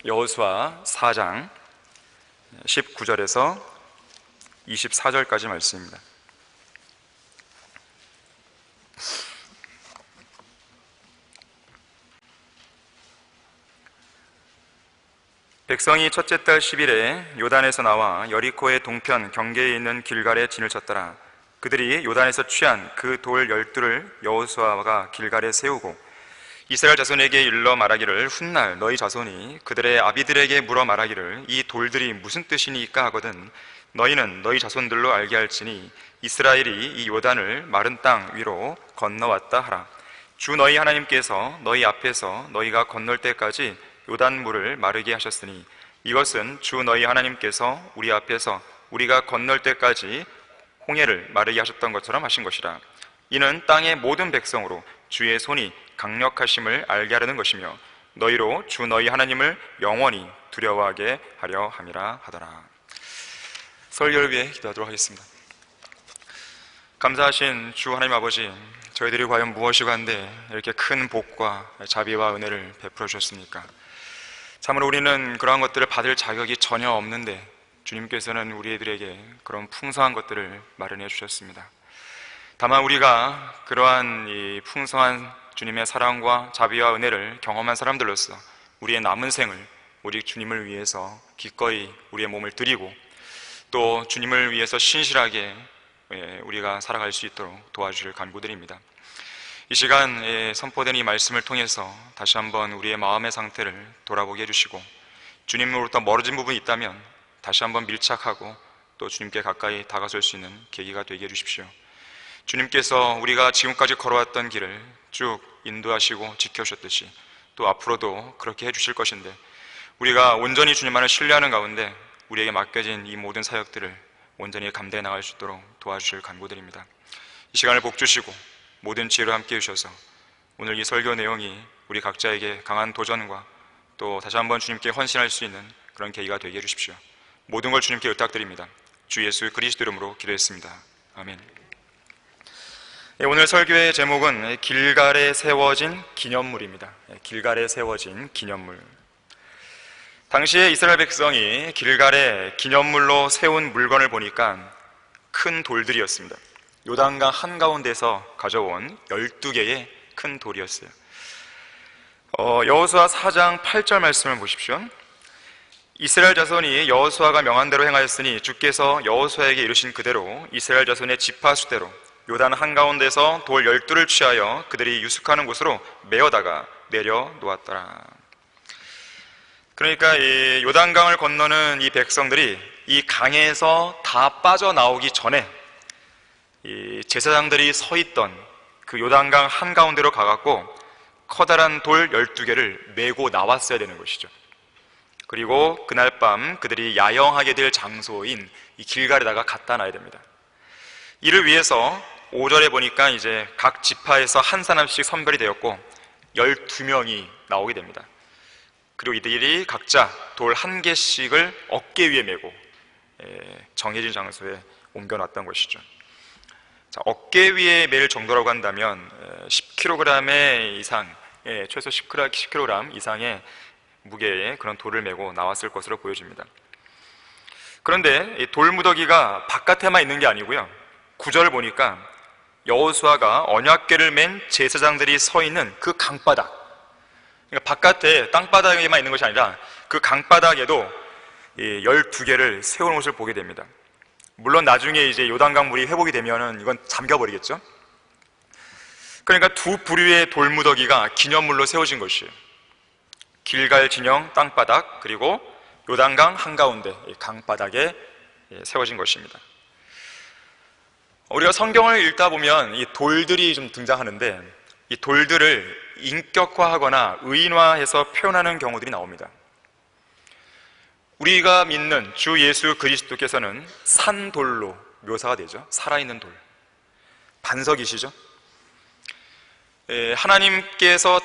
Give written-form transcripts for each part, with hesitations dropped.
여호수아 4장 19절에서 24절까지 말씀입니다. 백성이 첫째 달 10일에 요단에서 나와 여리코의 동편 경계에 있는 길갈에 진을 쳤더라. 그들이 요단에서 취한 그 돌 12를 여호수아가 길갈에 세우고 이스라엘 자손에게 일러 말하기를, 훗날 너희 자손이 그들의 아비들에게 물어 말하기를 이 돌들이 무슨 뜻이니까 하거든 너희는 너희 자손들로 알게 할지니 이스라엘이 이 요단을 마른 땅 위로 건너왔다 하라. 주 너희 하나님께서 너희 앞에서 너희가 건널 때까지 요단물을 마르게 하셨으니 이것은 주 너희 하나님께서 우리 앞에서 우리가 건널 때까지 홍해를 마르게 하셨던 것처럼 하신 것이라. 이는 땅의 모든 백성으로 주의 손이 강력하심을 알게 하려는 것이며 너희로 주 너희 하나님을 영원히 두려워하게 하려 함이라 하더라. 설교를 위해 기도하도록 하겠습니다. 감사하신 주 하나님 아버지, 저희들이 과연 무엇이 간데 이렇게 큰 복과 자비와 은혜를 베풀어 주셨습니까? 참으로 우리는 그러한 것들을 받을 자격이 전혀 없는데 주님께서는 우리들에게 그런 풍성한 것들을 마련해 주셨습니다. 다만 우리가 그러한 이 풍성한 주님의 사랑과 자비와 은혜를 경험한 사람들로서 우리의 남은 생을 오직 주님을 위해서 기꺼이 우리의 몸을 드리고 또 주님을 위해서 신실하게 우리가 살아갈 수 있도록 도와주실 간구드립니다. 이 시간 선포된 이 말씀을 통해서 다시 한번 우리의 마음의 상태를 돌아보게 해주시고 주님으로부터 멀어진 부분이 있다면 다시 한번 밀착하고 또 주님께 가까이 다가설 수 있는 계기가 되게 해주십시오. 주님께서 우리가 지금까지 걸어왔던 길을 쭉 인도하시고 지켜주셨듯이 또 앞으로도 그렇게 해주실 것인데 우리가 온전히 주님만을 신뢰하는 가운데 우리에게 맡겨진 이 모든 사역들을 온전히 감당해 나갈 수 있도록 도와주실 간구드립니다. 이 시간을 복주시고 모든 지혜로 함께 해주셔서 오늘 이 설교 내용이 우리 각자에게 강한 도전과 또 다시 한번 주님께 헌신할 수 있는 그런 계기가 되게 해주십시오. 모든 걸 주님께 의탁드립니다. 주 예수 그리스도 이름으로 기도했습니다. 아멘. 오늘 설교의 제목은 길갈에 세워진 기념물입니다. 길갈에 세워진 기념물. 당시에 이스라엘 백성이 길갈에 기념물로 세운 물건을 보니까 큰 돌들이었습니다. 요단강 한가운데서 가져온 12개의 큰 돌이었어요. 여호수아 4장 8절 말씀을 보십시오. 이스라엘 자손이 여호수아가 명한 대로 행하였으니 주께서 여호수아에게 이르신 그대로 이스라엘 자손의 지파수대로 요단 한가운데서 돌 12를 취하여 그들이 유숙하는 곳으로 메어다가 내려 놓았더라. 그러니까 이 요단강을 건너는 이 백성들이 이 강에서 다 빠져나오기 전에 이 제사장들이 서 있던 그 요단강 한가운데로 가갖고 커다란 돌 12개를 메고 나왔어야 되는 것이죠. 그리고 그날 밤 그들이 야영하게 될 장소인 이 길갈에다가 갖다 놔야 됩니다. 이를 위해서 5절에 보니까 이제 각 지파에서 한 사람씩 선별이 되었고 12명이 나오게 됩니다. 그리고 이들이 각자 돌 한 개씩을 어깨 위에 메고 정해진 장소에 옮겨놨던 것이죠. 자, 어깨 위에 멜 정도라고 한다면 10kg 이상, 최소 10kg 이상의 무게의 그런 돌을 메고 나왔을 것으로 보여집니다. 그런데 이 돌무더기가 바깥에만 있는 게 아니고요, 9절을 보니까 여호수아가 언약궤를 맨 제사장들이 서 있는 그 강바닥, 그러니까 바깥에 땅바닥에만 있는 것이 아니라 그 강바닥에도 12개를 세우는 것을 보게 됩니다. 물론 나중에 이제 요단강 물이 회복이 되면은 이건 잠겨버리겠죠. 그러니까 두 부류의 돌무더기가 기념물로 세워진 것이에요. 길갈 진영 땅바닥 그리고 요단강 한가운데 강바닥에 세워진 것입니다. 우리가 성경을 읽다 보면 이 돌들이 좀 등장하는데 이 돌들을 인격화하거나 의인화해서 표현하는 경우들이 나옵니다. 우리가 믿는 주 예수 그리스도께서는 산돌로 묘사가 되죠. 살아있는 돌, 반석이시죠. 하나님께서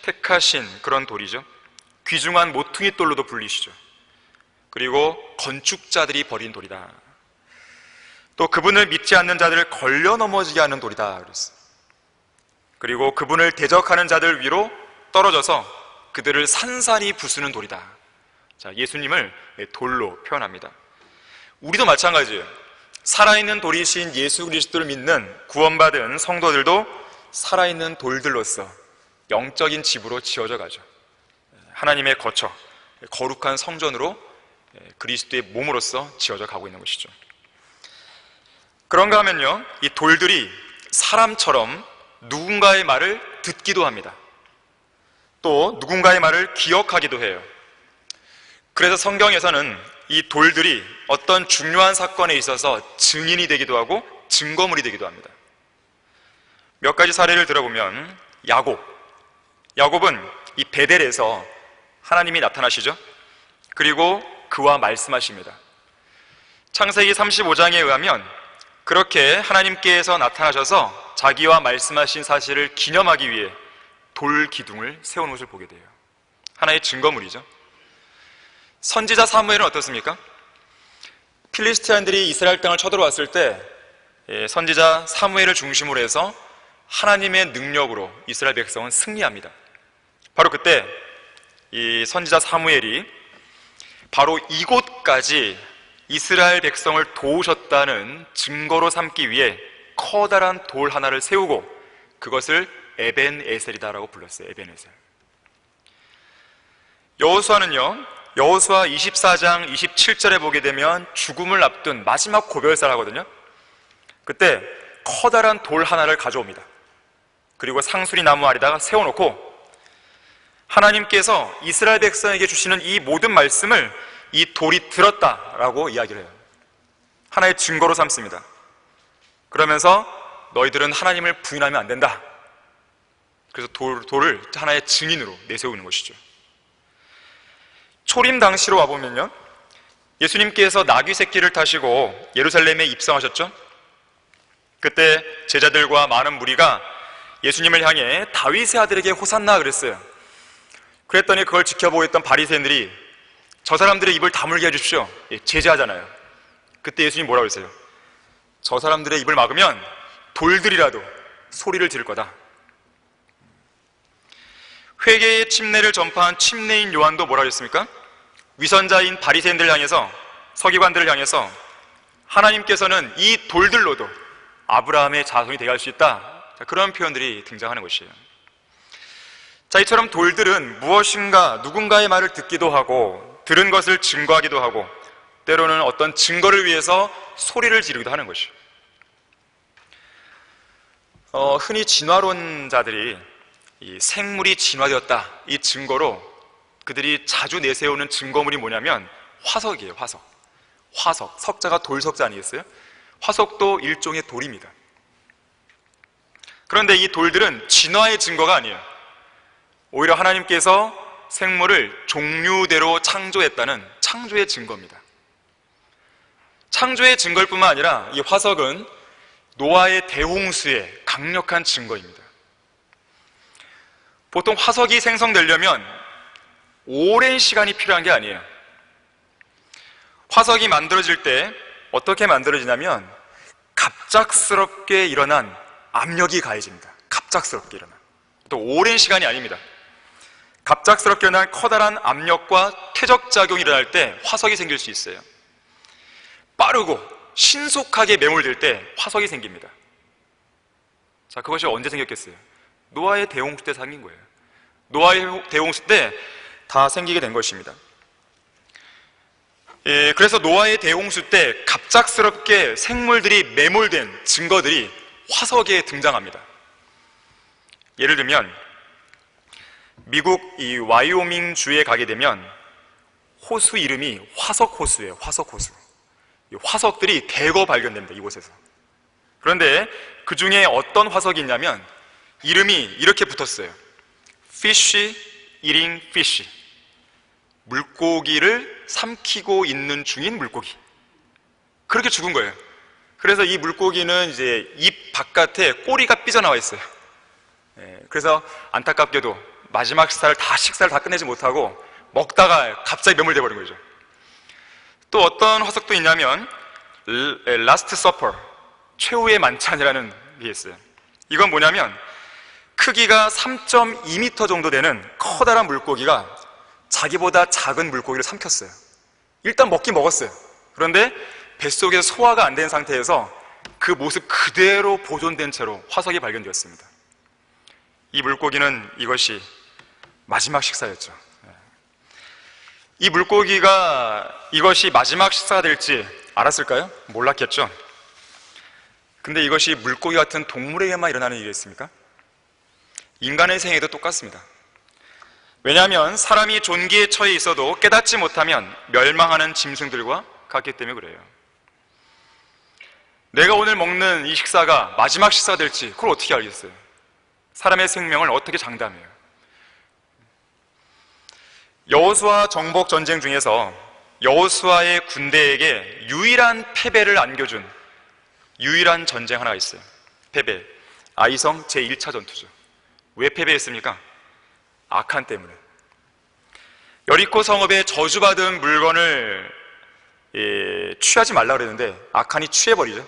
택하신 그런 돌이죠. 귀중한 모퉁이 돌로도 불리시죠. 그리고 건축자들이 버린 돌이다. 또 그분을 믿지 않는 자들을 걸려 넘어지게 하는 돌이다 그랬어요. 그리고 그분을 대적하는 자들 위로 떨어져서 그들을 산산이 부수는 돌이다. 자, 예수님을 돌로 표현합니다. 우리도 마찬가지예요. 살아있는 돌이신 예수 그리스도를 믿는 구원받은 성도들도 살아있는 돌들로서 영적인 집으로 지어져 가죠. 하나님의 거처, 거룩한 성전으로 그리스도의 몸으로서 지어져 가고 있는 것이죠. 그런가 하면요, 이 돌들이 사람처럼 누군가의 말을 듣기도 합니다. 또 누군가의 말을 기억하기도 해요. 그래서 성경에서는 이 돌들이 어떤 중요한 사건에 있어서 증인이 되기도 하고 증거물이 되기도 합니다. 몇 가지 사례를 들어보면 야곱은 이 베델에서 하나님이 나타나시죠. 그리고 그와 말씀하십니다. 창세기 35장에 의하면 그렇게 하나님께서 나타나셔서 자기와 말씀하신 사실을 기념하기 위해 돌 기둥을 세운 것을 보게 돼요. 하나의 증거물이죠. 선지자 사무엘은 어떻습니까? 필리스티안들이 이스라엘 땅을 쳐들어왔을 때 선지자 사무엘을 중심으로 해서 하나님의 능력으로 이스라엘 백성은 승리합니다. 바로 그때 이 선지자 사무엘이 바로 이곳까지 이스라엘 백성을 도우셨다는 증거로 삼기 위해 커다란 돌 하나를 세우고 그것을 에벤에셀이다라고 불렀어요. 에벤에셀. 여호수아는요, 여호수아 24장 27절에 보게 되면 죽음을 앞둔 마지막 고별사를 하거든요. 그때 커다란 돌 하나를 가져옵니다. 그리고 상수리 나무 아래다가 세워놓고 하나님께서 이스라엘 백성에게 주시는 이 모든 말씀을 이 돌이 들었다라고 이야기를 해요. 하나의 증거로 삼습니다. 그러면서 너희들은 하나님을 부인하면 안 된다. 그래서 돌을 하나의 증인으로 내세우는 것이죠. 초림 당시로 와보면요, 예수님께서 나귀 새끼를 타시고 예루살렘에 입성하셨죠. 그때 제자들과 많은 무리가 예수님을 향해 다윗의 아들에게 호산나 그랬어요. 그랬더니 그걸 지켜보고 있던 바리새인들이 저 사람들의 입을 다물게 해주십시오. 제재하잖아요. 그때 예수님 뭐라고 했어요? 저 사람들의 입을 막으면 돌들이라도 소리를 지를 거다. 회개의 침례를 전파한 침례인 요한도 뭐라고 했습니까? 위선자인 바리새인들을 향해서, 서기관들을 향해서 하나님께서는 이 돌들로도 아브라함의 자손이 되게 할 수 있다. 자, 그런 표현들이 등장하는 것이에요. 자, 이처럼 돌들은 무엇인가 누군가의 말을 듣기도 하고 들은 것을 증거하기도 하고 때로는 어떤 증거를 위해서 소리를 지르기도 하는 것이에요. 흔히 진화론자들이 이 생물이 진화되었다, 이 증거로 그들이 자주 내세우는 증거물이 뭐냐면 화석이에요. 화석, 석자가 돌석자 아니겠어요? 화석도 일종의 돌입니다. 그런데 이 돌들은 진화의 증거가 아니에요. 오히려 하나님께서 생물을 종류대로 창조했다는 창조의 증거입니다. 창조의 증거일 뿐만 아니라 이 화석은 노아의 대홍수의 강력한 증거입니다. 보통 화석이 생성되려면 오랜 시간이 필요한 게 아니에요. 화석이 만들어질 때 어떻게 만들어지냐면 갑작스럽게 일어난 압력이 가해집니다. 갑작스럽게 일어난. 또 오랜 시간이 아닙니다. 갑작스럽게 일어난 커다란 압력과 퇴적작용이 일어날 때 화석이 생길 수 있어요. 빠르고 신속하게 매몰될 때 화석이 생깁니다. 자, 그것이 언제 생겼겠어요? 노아의 대홍수 때 생긴 거예요. 노아의 대홍수 때 다 생기게 된 것입니다. 그래서 노아의 대홍수 때 갑작스럽게 생물들이 매몰된 증거들이 화석에 등장합니다. 예를 들면 미국 이 와이오밍 주에 가게 되면 호수 이름이 화석 호수예요. 화석 호수. 이 화석들이 대거 발견됩니다. 이곳에서. 그런데 그 중에 어떤 화석이 있냐면 이름이 이렇게 붙었어요. Fish eating fish. 물고기를 삼키고 있는 중인 물고기. 그렇게 죽은 거예요. 그래서 이 물고기는 이제 입 바깥에 꼬리가 삐져나와 있어요. 그래서 안타깝게도 마지막 식사를 다 끝내지 못하고 먹다가 갑자기 매몰돼 버린 거죠. 또 어떤 화석도 있냐면 라스트 서퍼, 최후의 만찬이라는 게 있어요. 이건 뭐냐면 크기가 3.2m 정도 되는 커다란 물고기가 자기보다 작은 물고기를 삼켰어요. 일단 먹긴 먹었어요. 그런데 뱃속에 소화가 안 된 상태에서 그 모습 그대로 보존된 채로 화석이 발견되었습니다. 이 물고기는 이것이 마지막 식사였죠. 이 물고기가 이것이 마지막 식사가 될지 알았을까요? 몰랐겠죠. 근데 이것이 물고기 같은 동물에게만 일어나는 일이었습니까? 인간의 생애도 똑같습니다. 왜냐하면 사람이 존귀에 처해 있어도 깨닫지 못하면 멸망하는 짐승들과 같기 때문에 그래요. 내가 오늘 먹는 이 식사가 마지막 식사가 될지 그걸 어떻게 알겠어요? 사람의 생명을 어떻게 장담해요? 여호수아 정복 전쟁 중에서 여호수아의 군대에게 유일한 패배를 안겨준 유일한 전쟁 하나가 있어요. 패배. 아이성 제1차 전투죠. 왜 패배했습니까? 아칸 때문에. 여리코 성읍에 저주받은 물건을 취하지 말라 그랬는데 아칸이 취해버리죠.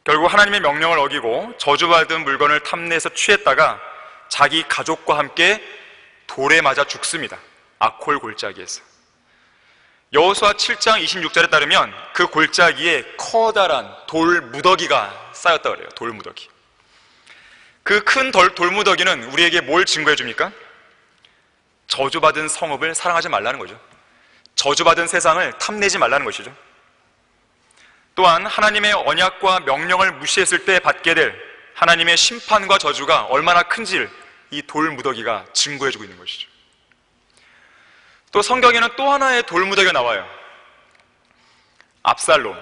결국 하나님의 명령을 어기고 저주받은 물건을 탐내서 취했다가 자기 가족과 함께 돌에 맞아 죽습니다. 아콜 골짜기에서. 여호수아 7장 26절에 따르면 그 골짜기에 커다란 돌 무더기가 쌓였다 그래요. 돌 무더기. 그 큰 돌 무더기는 우리에게 뭘 증거해 줍니까? 저주받은 성읍을 사랑하지 말라는 거죠. 저주받은 세상을 탐내지 말라는 것이죠. 또한 하나님의 언약과 명령을 무시했을 때 받게 될 하나님의 심판과 저주가 얼마나 큰지를 이 돌 무더기가 증거해 주고 있는 것이죠. 또 성경에는 또 하나의 돌 무더기가 나와요. 압살롬.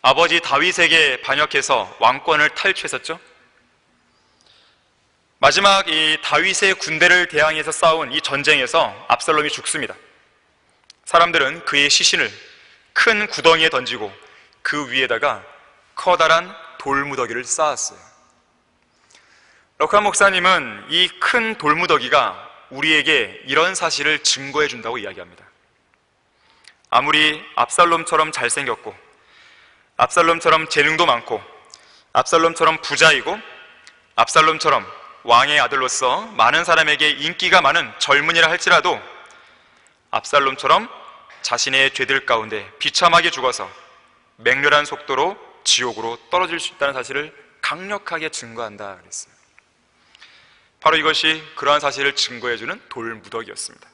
아버지 다윗에게 반역해서 왕권을 탈취했었죠. 마지막 이 다윗의 군대를 대항해서 싸운 이 전쟁에서 압살롬이 죽습니다. 사람들은 그의 시신을 큰 구덩이에 던지고 그 위에다가 커다란 돌무더기를 쌓았어요. 럭한 목사님은 이 큰 돌무더기가 우리에게 이런 사실을 증거해 준다고 이야기합니다. 아무리 압살롬처럼 잘생겼고 압살롬처럼 재능도 많고 압살롬처럼 부자이고 압살롬처럼 왕의 아들로서 많은 사람에게 인기가 많은 젊은이라 할지라도 압살롬처럼 자신의 죄들 가운데 비참하게 죽어서 맹렬한 속도로 지옥으로 떨어질 수 있다는 사실을 강력하게 증거한다 그랬어요. 바로 이것이 그러한 사실을 증거해주는 돌무더기였습니다.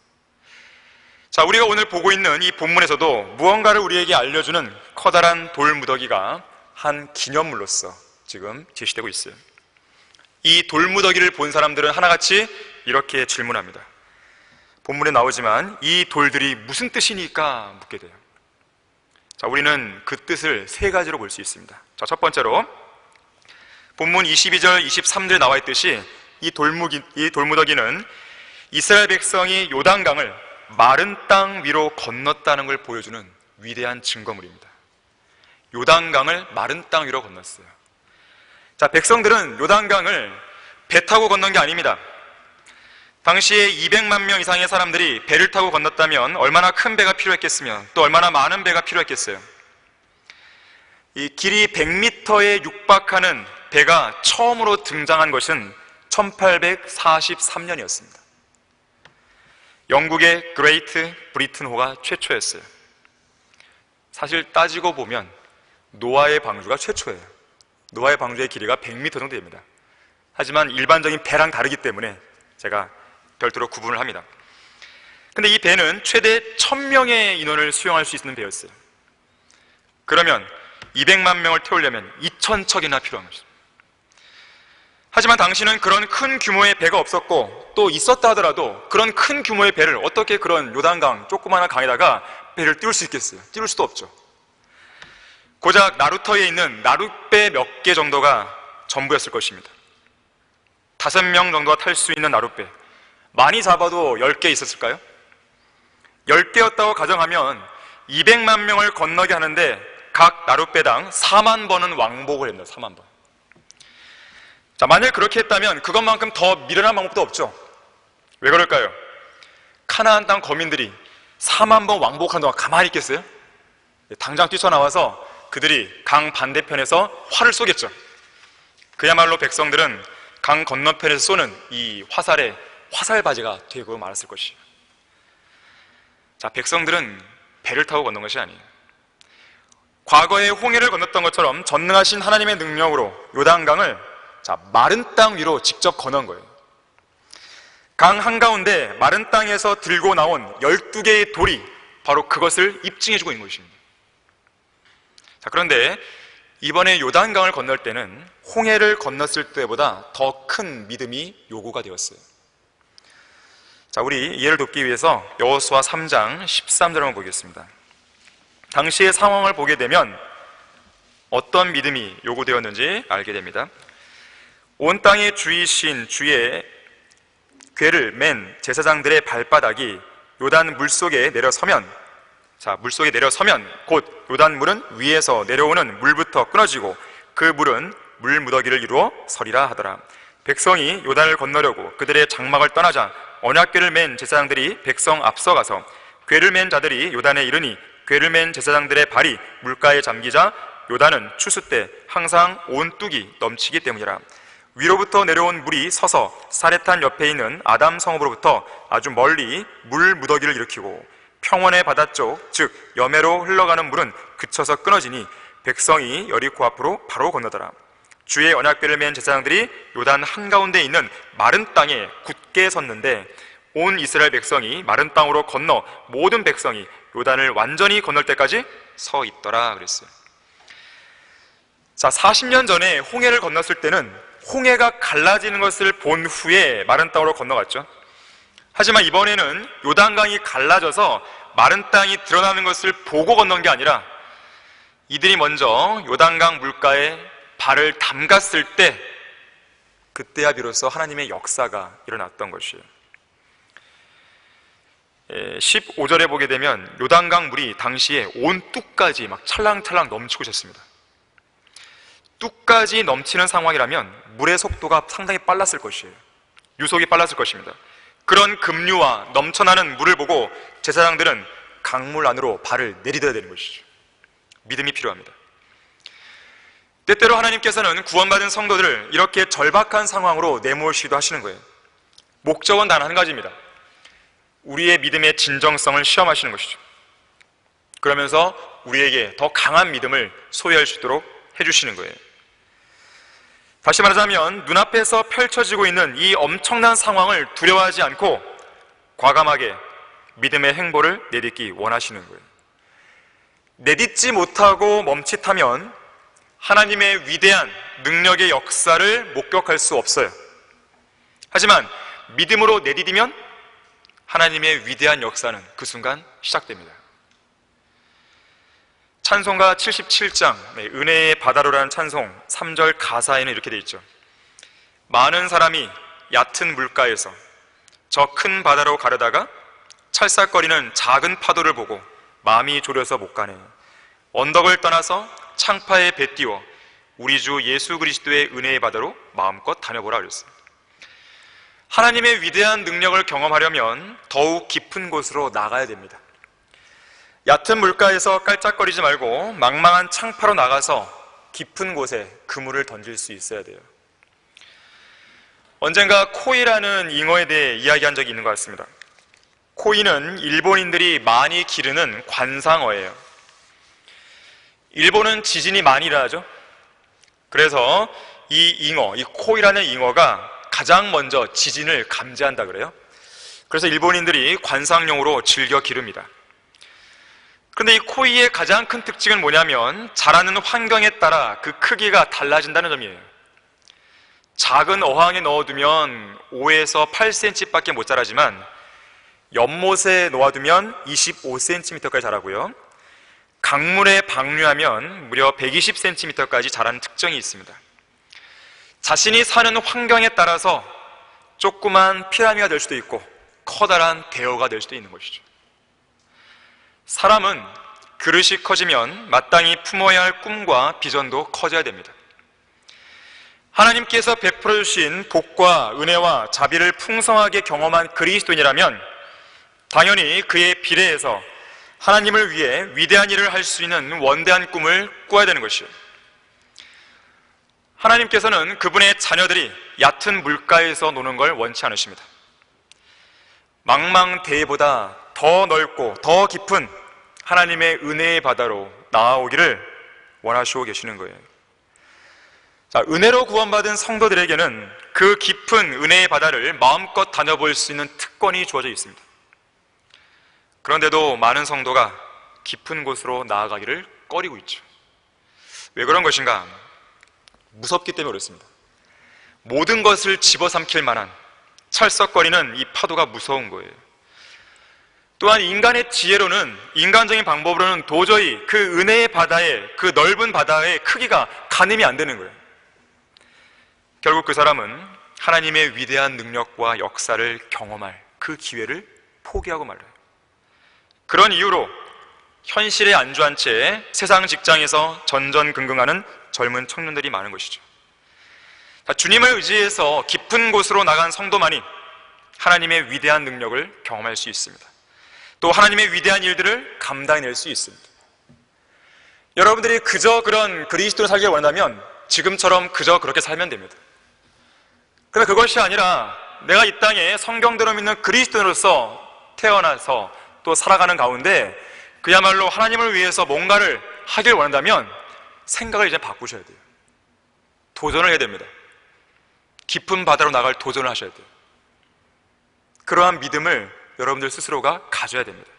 자, 우리가 오늘 보고 있는 이 본문에서도 무언가를 우리에게 알려주는 커다란 돌무더기가 한 기념물로서 지금 제시되고 있어요. 이 돌무더기를 본 사람들은 하나같이 이렇게 질문합니다. 본문에 나오지만 이 돌들이 무슨 뜻이니까 묻게 돼요. 자, 우리는 그 뜻을 세 가지로 볼 수 있습니다. 자, 첫 번째로 본문 22절, 23절에 나와 있듯이 이 돌무더기는 이스라엘 백성이 요단강을 마른 땅 위로 건넜다는 걸 보여주는 위대한 증거물입니다. 요단강을 마른 땅 위로 건넜어요. 자, 백성들은 요단강을 배 타고 건넌 게 아닙니다. 당시에 200만 명 이상의 사람들이 배를 타고 건넜다면 얼마나 큰 배가 필요했겠으며 또 얼마나 많은 배가 필요했겠어요. 이 길이 100m에 육박하는 배가 처음으로 등장한 것은 1843년이었습니다. 영국의 그레이트 브리튼호가 최초였어요. 사실 따지고 보면 노아의 방주가 최초예요. 노아의 방주의 길이가 100m 정도 됩니다. 하지만 일반적인 배랑 다르기 때문에 제가 별도로 구분을 합니다. 근데 이 배는 최대 1000명의 인원을 수용할 수 있는 배였어요. 그러면 200만 명을 태우려면 2000척이나 필요한 것이죠. 하지만 당시는 그런 큰 규모의 배가 없었고 또 있었다 하더라도 그런 큰 규모의 배를 어떻게 그런 요단강 조그마한 강에다가 배를 띄울 수 있겠어요? 띄울 수도 없죠. 고작 나루터에 있는 나룻배 몇 개 정도가 전부였을 것입니다. 5명 정도가 탈 수 있는 나룻배, 많이 잡아도 10개 있었을까요? 10개였다고 가정하면 200만 명을 건너게 하는데 각 나룻배당 4만 번은 왕복을 합니다. 4만 번. 자, 만약 그렇게 했다면 그것만큼 더 미련한 방법도 없죠. 왜 그럴까요? 가나안 땅 거민들이 4만 번 왕복하는 동안 가만히 있겠어요? 당장 뛰쳐나와서 그들이 강 반대편에서 활을 쏘겠죠. 그야말로 백성들은 강 건너편에서 쏘는 이 화살의 화살바지가 되고 말았을 것이에요. 자, 백성들은 배를 타고 건넌 것이 아니에요. 과거에 홍해를 건넜던 것처럼 전능하신 하나님의 능력으로 요단강을 마른 땅 위로 직접 건넌 거예요. 강 한가운데 마른 땅에서 들고 나온 12개의 돌이 바로 그것을 입증해주고 있는 것입니다. 자, 그런데 이번에 요단강을 건널 때는 홍해를 건넜을 때보다 더 큰 믿음이 요구가 되었어요. 자, 우리 이해를 돕기 위해서 여호수아 3장 13절 한번 보겠습니다. 당시의 상황을 보게 되면 어떤 믿음이 요구되었는지 알게 됩니다. 온 땅의 주이신 주의 궤를 맨 제사장들의 발바닥이 요단 물속에 내려서면, 물속에 내려서면 곧 요단물은 위에서 내려오는 물부터 끊어지고 그 물은 물 무더기를 이루어 서리라 하더라. 백성이 요단을 건너려고 그들의 장막을 떠나자 언약궤를 맨 제사장들이 백성 앞서가서 궤를 맨 자들이 요단에 이르니 궤를 맨 제사장들의 발이 물가에 잠기자 요단은 추수 때 항상 온 뚝이 넘치기 때문이라. 위로부터 내려온 물이 서서 사레탄 옆에 있는 아담 성읍으로부터 아주 멀리 물 무더기를 일으키고 평원의 바다 쪽, 즉 여매로 흘러가는 물은 그쳐서 끊어지니 백성이 여리고 앞으로 바로 건너더라. 주의 언약궤를 맨 제사장들이 요단 한가운데 있는 마른 땅에 굳게 섰는데 온 이스라엘 백성이 마른 땅으로 건너 모든 백성이 요단을 완전히 건널 때까지 서 있더라 그랬어요. 자, 40년 전에 홍해를 건넜을 때는 홍해가 갈라지는 것을 본 후에 마른 땅으로 건너갔죠. 하지만 이번에는 요단강이 갈라져서 마른 땅이 드러나는 것을 보고 건넌 게 아니라 이들이 먼저 요단강 물가에 발을 담갔을 때, 그때야 비로소 하나님의 역사가 일어났던 것이에요. 15절에 보게 되면 요단강 물이 당시에 온 뚝까지 막 찰랑찰랑 넘치고 있었습니다. 뚝까지 넘치는 상황이라면 물의 속도가 상당히 빨랐을 것이에요. 유속이 빨랐을 것입니다. 그런 급류와 넘쳐나는 물을 보고 제사장들은 강물 안으로 발을 내디뎌야 되는 것이죠. 믿음이 필요합니다. 때때로 하나님께서는 구원받은 성도들을 이렇게 절박한 상황으로 내모시기도 하시는 거예요. 목적은 단 한 가지입니다. 우리의 믿음의 진정성을 시험하시는 것이죠. 그러면서 우리에게 더 강한 믿음을 소유할 수 있도록 해주시는 거예요. 다시 말하자면 눈앞에서 펼쳐지고 있는 이 엄청난 상황을 두려워하지 않고 과감하게 믿음의 행보를 내딛기 원하시는 거예요. 내딛지 못하고 멈칫하면 하나님의 위대한 능력의 역사를 목격할 수 없어요. 하지만 믿음으로 내디디면 하나님의 위대한 역사는 그 순간 시작됩니다. 찬송가 77장 은혜의 바다로라는 찬송 3절 가사에는 이렇게 되어 있죠. 많은 사람이 얕은 물가에서 저 큰 바다로 가려다가 찰싹거리는 작은 파도를 보고 마음이 졸여서 못 가네. 언덕을 떠나서 창파에 배 띄워 우리 주 예수 그리스도의 은혜의 바다로 마음껏 다녀보라 그랬어요. 하나님의 위대한 능력을 경험하려면 더욱 깊은 곳으로 나가야 됩니다. 얕은 물가에서 깔짝거리지 말고 망망한 창파로 나가서 깊은 곳에 그물을 던질 수 있어야 돼요. 언젠가 코이라는 잉어에 대해 이야기한 적이 있는 것 같습니다. 코이는 일본인들이 많이 기르는 관상어예요. 일본은 지진이 많이 일어나죠. 그래서 이 잉어, 이 코이라는 잉어가 가장 먼저 지진을 감지한다 그래요. 그래서 일본인들이 관상용으로 즐겨 기릅니다. 그런데 이 코이의 가장 큰 특징은 뭐냐면 자라는 환경에 따라 그 크기가 달라진다는 점이에요. 작은 어항에 넣어두면 5에서 8cm 밖에 못 자라지만 연못에 놓아두면 25cm까지 자라고요. 강물에 방류하면 무려 120cm까지 자라는 특징이 있습니다. 자신이 사는 환경에 따라서 조그만 피라미가 될 수도 있고 커다란 대어가 될 수도 있는 것이죠. 사람은 그릇이 커지면 마땅히 품어야 할 꿈과 비전도 커져야 됩니다. 하나님께서 베풀어 주신 복과 은혜와 자비를 풍성하게 경험한 그리스도인이라면 당연히 그에 비례해서 하나님을 위해 위대한 일을 할 수 있는 원대한 꿈을 꾸어야 되는 것이요. 하나님께서는 그분의 자녀들이 얕은 물가에서 노는 걸 원치 않으십니다. 망망대해보다 더 넓고 더 깊은 하나님의 은혜의 바다로 나아오기를 원하시고 계시는 거예요. 자, 은혜로 구원받은 성도들에게는 그 깊은 은혜의 바다를 마음껏 다녀볼 수 있는 특권이 주어져 있습니다. 그런데도 많은 성도가 깊은 곳으로 나아가기를 꺼리고 있죠. 왜 그런 것인가? 무섭기 때문에 그렇습니다. 모든 것을 집어삼킬 만한 철썩거리는 이 파도가 무서운 거예요. 또한 인간의 지혜로는, 인간적인 방법으로는 도저히 그 은혜의 바다의, 그 넓은 바다의 크기가 가늠이 안 되는 거예요. 결국 그 사람은 하나님의 위대한 능력과 역사를 경험할 그 기회를 포기하고 말아요. 그런 이유로 현실에 안주한 채 세상 직장에서 전전긍긍하는 젊은 청년들이 많은 것이죠. 주님을 의지해서 깊은 곳으로 나간 성도만이 하나님의 위대한 능력을 경험할 수 있습니다. 또 하나님의 위대한 일들을 감당해낼 수 있습니다. 여러분들이 그저 그런 그리스도로 살길 원한다면 지금처럼 그저 그렇게 살면 됩니다. 그런데 그것이 아니라 내가 이 땅에 성경대로 믿는 그리스도인으로서 태어나서 또 살아가는 가운데 그야말로 하나님을 위해서 뭔가를 하길 원한다면 생각을 이제 바꾸셔야 돼요. 도전을 해야 됩니다. 깊은 바다로 나갈 도전을 하셔야 돼요. 그러한 믿음을 여러분들 스스로가 가져야 됩니다.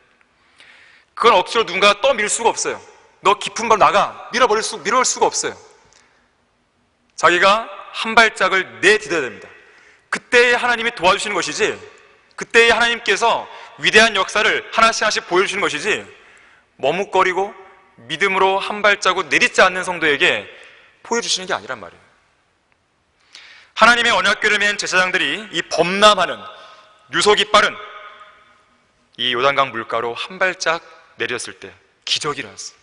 그건 억지로 누군가 떠밀 수가 없어요. 너 깊은 바로 나가, 밀어올 수가 없어요. 자기가 한 발짝을 내디뎌야 됩니다. 그때에 하나님이 도와주시는 것이지, 그때에 하나님께서 위대한 역사를 하나씩 보여주시는 것이지, 머뭇거리고 믿음으로 한 발자국 내딛지 않는 성도에게 보여주시는 게 아니란 말이에요. 하나님의 언약궤를 맨 제사장들이 이 범람하는, 유속이 빠른 이 요단강 물가로 한 발짝 내렸을 때 기적이 일어났어요.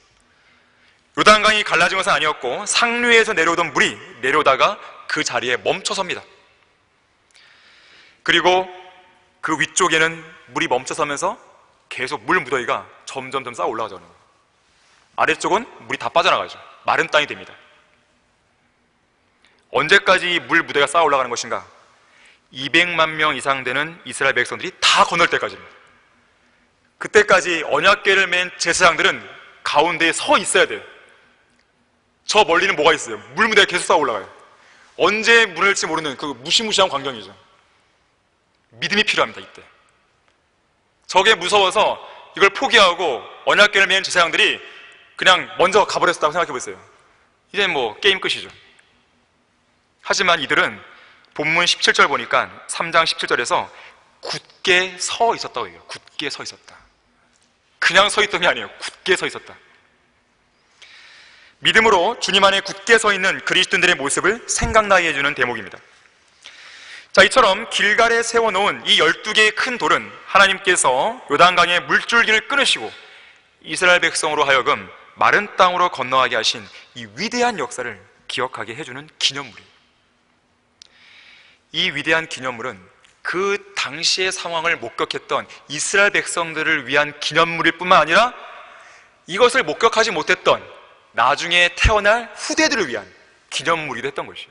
요단강이 갈라진 것은 아니었고 상류에서 내려오던 물이 내려오다가 그 자리에 멈춰섭니다. 그리고 그 위쪽에는 물이 멈춰서면서 계속 물 무더기가 점점 쌓아 올라가죠. 아래쪽은 물이 다 빠져나가죠. 마른 땅이 됩니다. 언제까지 물 무더기가 쌓아 올라가는 것인가? 200만 명 이상 되는 이스라엘 백성들이 다 건널 때까지입니다. 그때까지 언약궤를 맨 제사장들은 가운데에 서 있어야 돼요. 저 멀리는 뭐가 있어요? 물 무더기가 계속 쌓아 올라가요. 언제 무너질지 모르는 그 무시무시한 광경이죠. 믿음이 필요합니다. 이때 저게 무서워서 이걸 포기하고 언약궤를 맨 제사장들이 그냥 먼저 가버렸다고 생각해 보세요. 이제 뭐 게임 끝이죠. 하지만 이들은 본문 17절 보니까 3장 17절에서 굳게 서 있었다고 얘기해요. 굳게 서 있었다. 그냥 서 있던 게 아니에요. 굳게 서 있었다. 믿음으로 주님 안에 굳게 서 있는 그리스도인들의 모습을 생각나게 해주는 대목입니다. 자, 이처럼 길갈에 세워놓은 이 12개의 큰 돌은 하나님께서 요단강의 물줄기를 끊으시고 이스라엘 백성으로 하여금 마른 땅으로 건너가게 하신 이 위대한 역사를 기억하게 해주는 기념물이에요. 이 위대한 기념물은 그 당시의 상황을 목격했던 이스라엘 백성들을 위한 기념물일 뿐만 아니라 이것을 목격하지 못했던 나중에 태어날 후대들을 위한 기념물이 됐던 것이에요.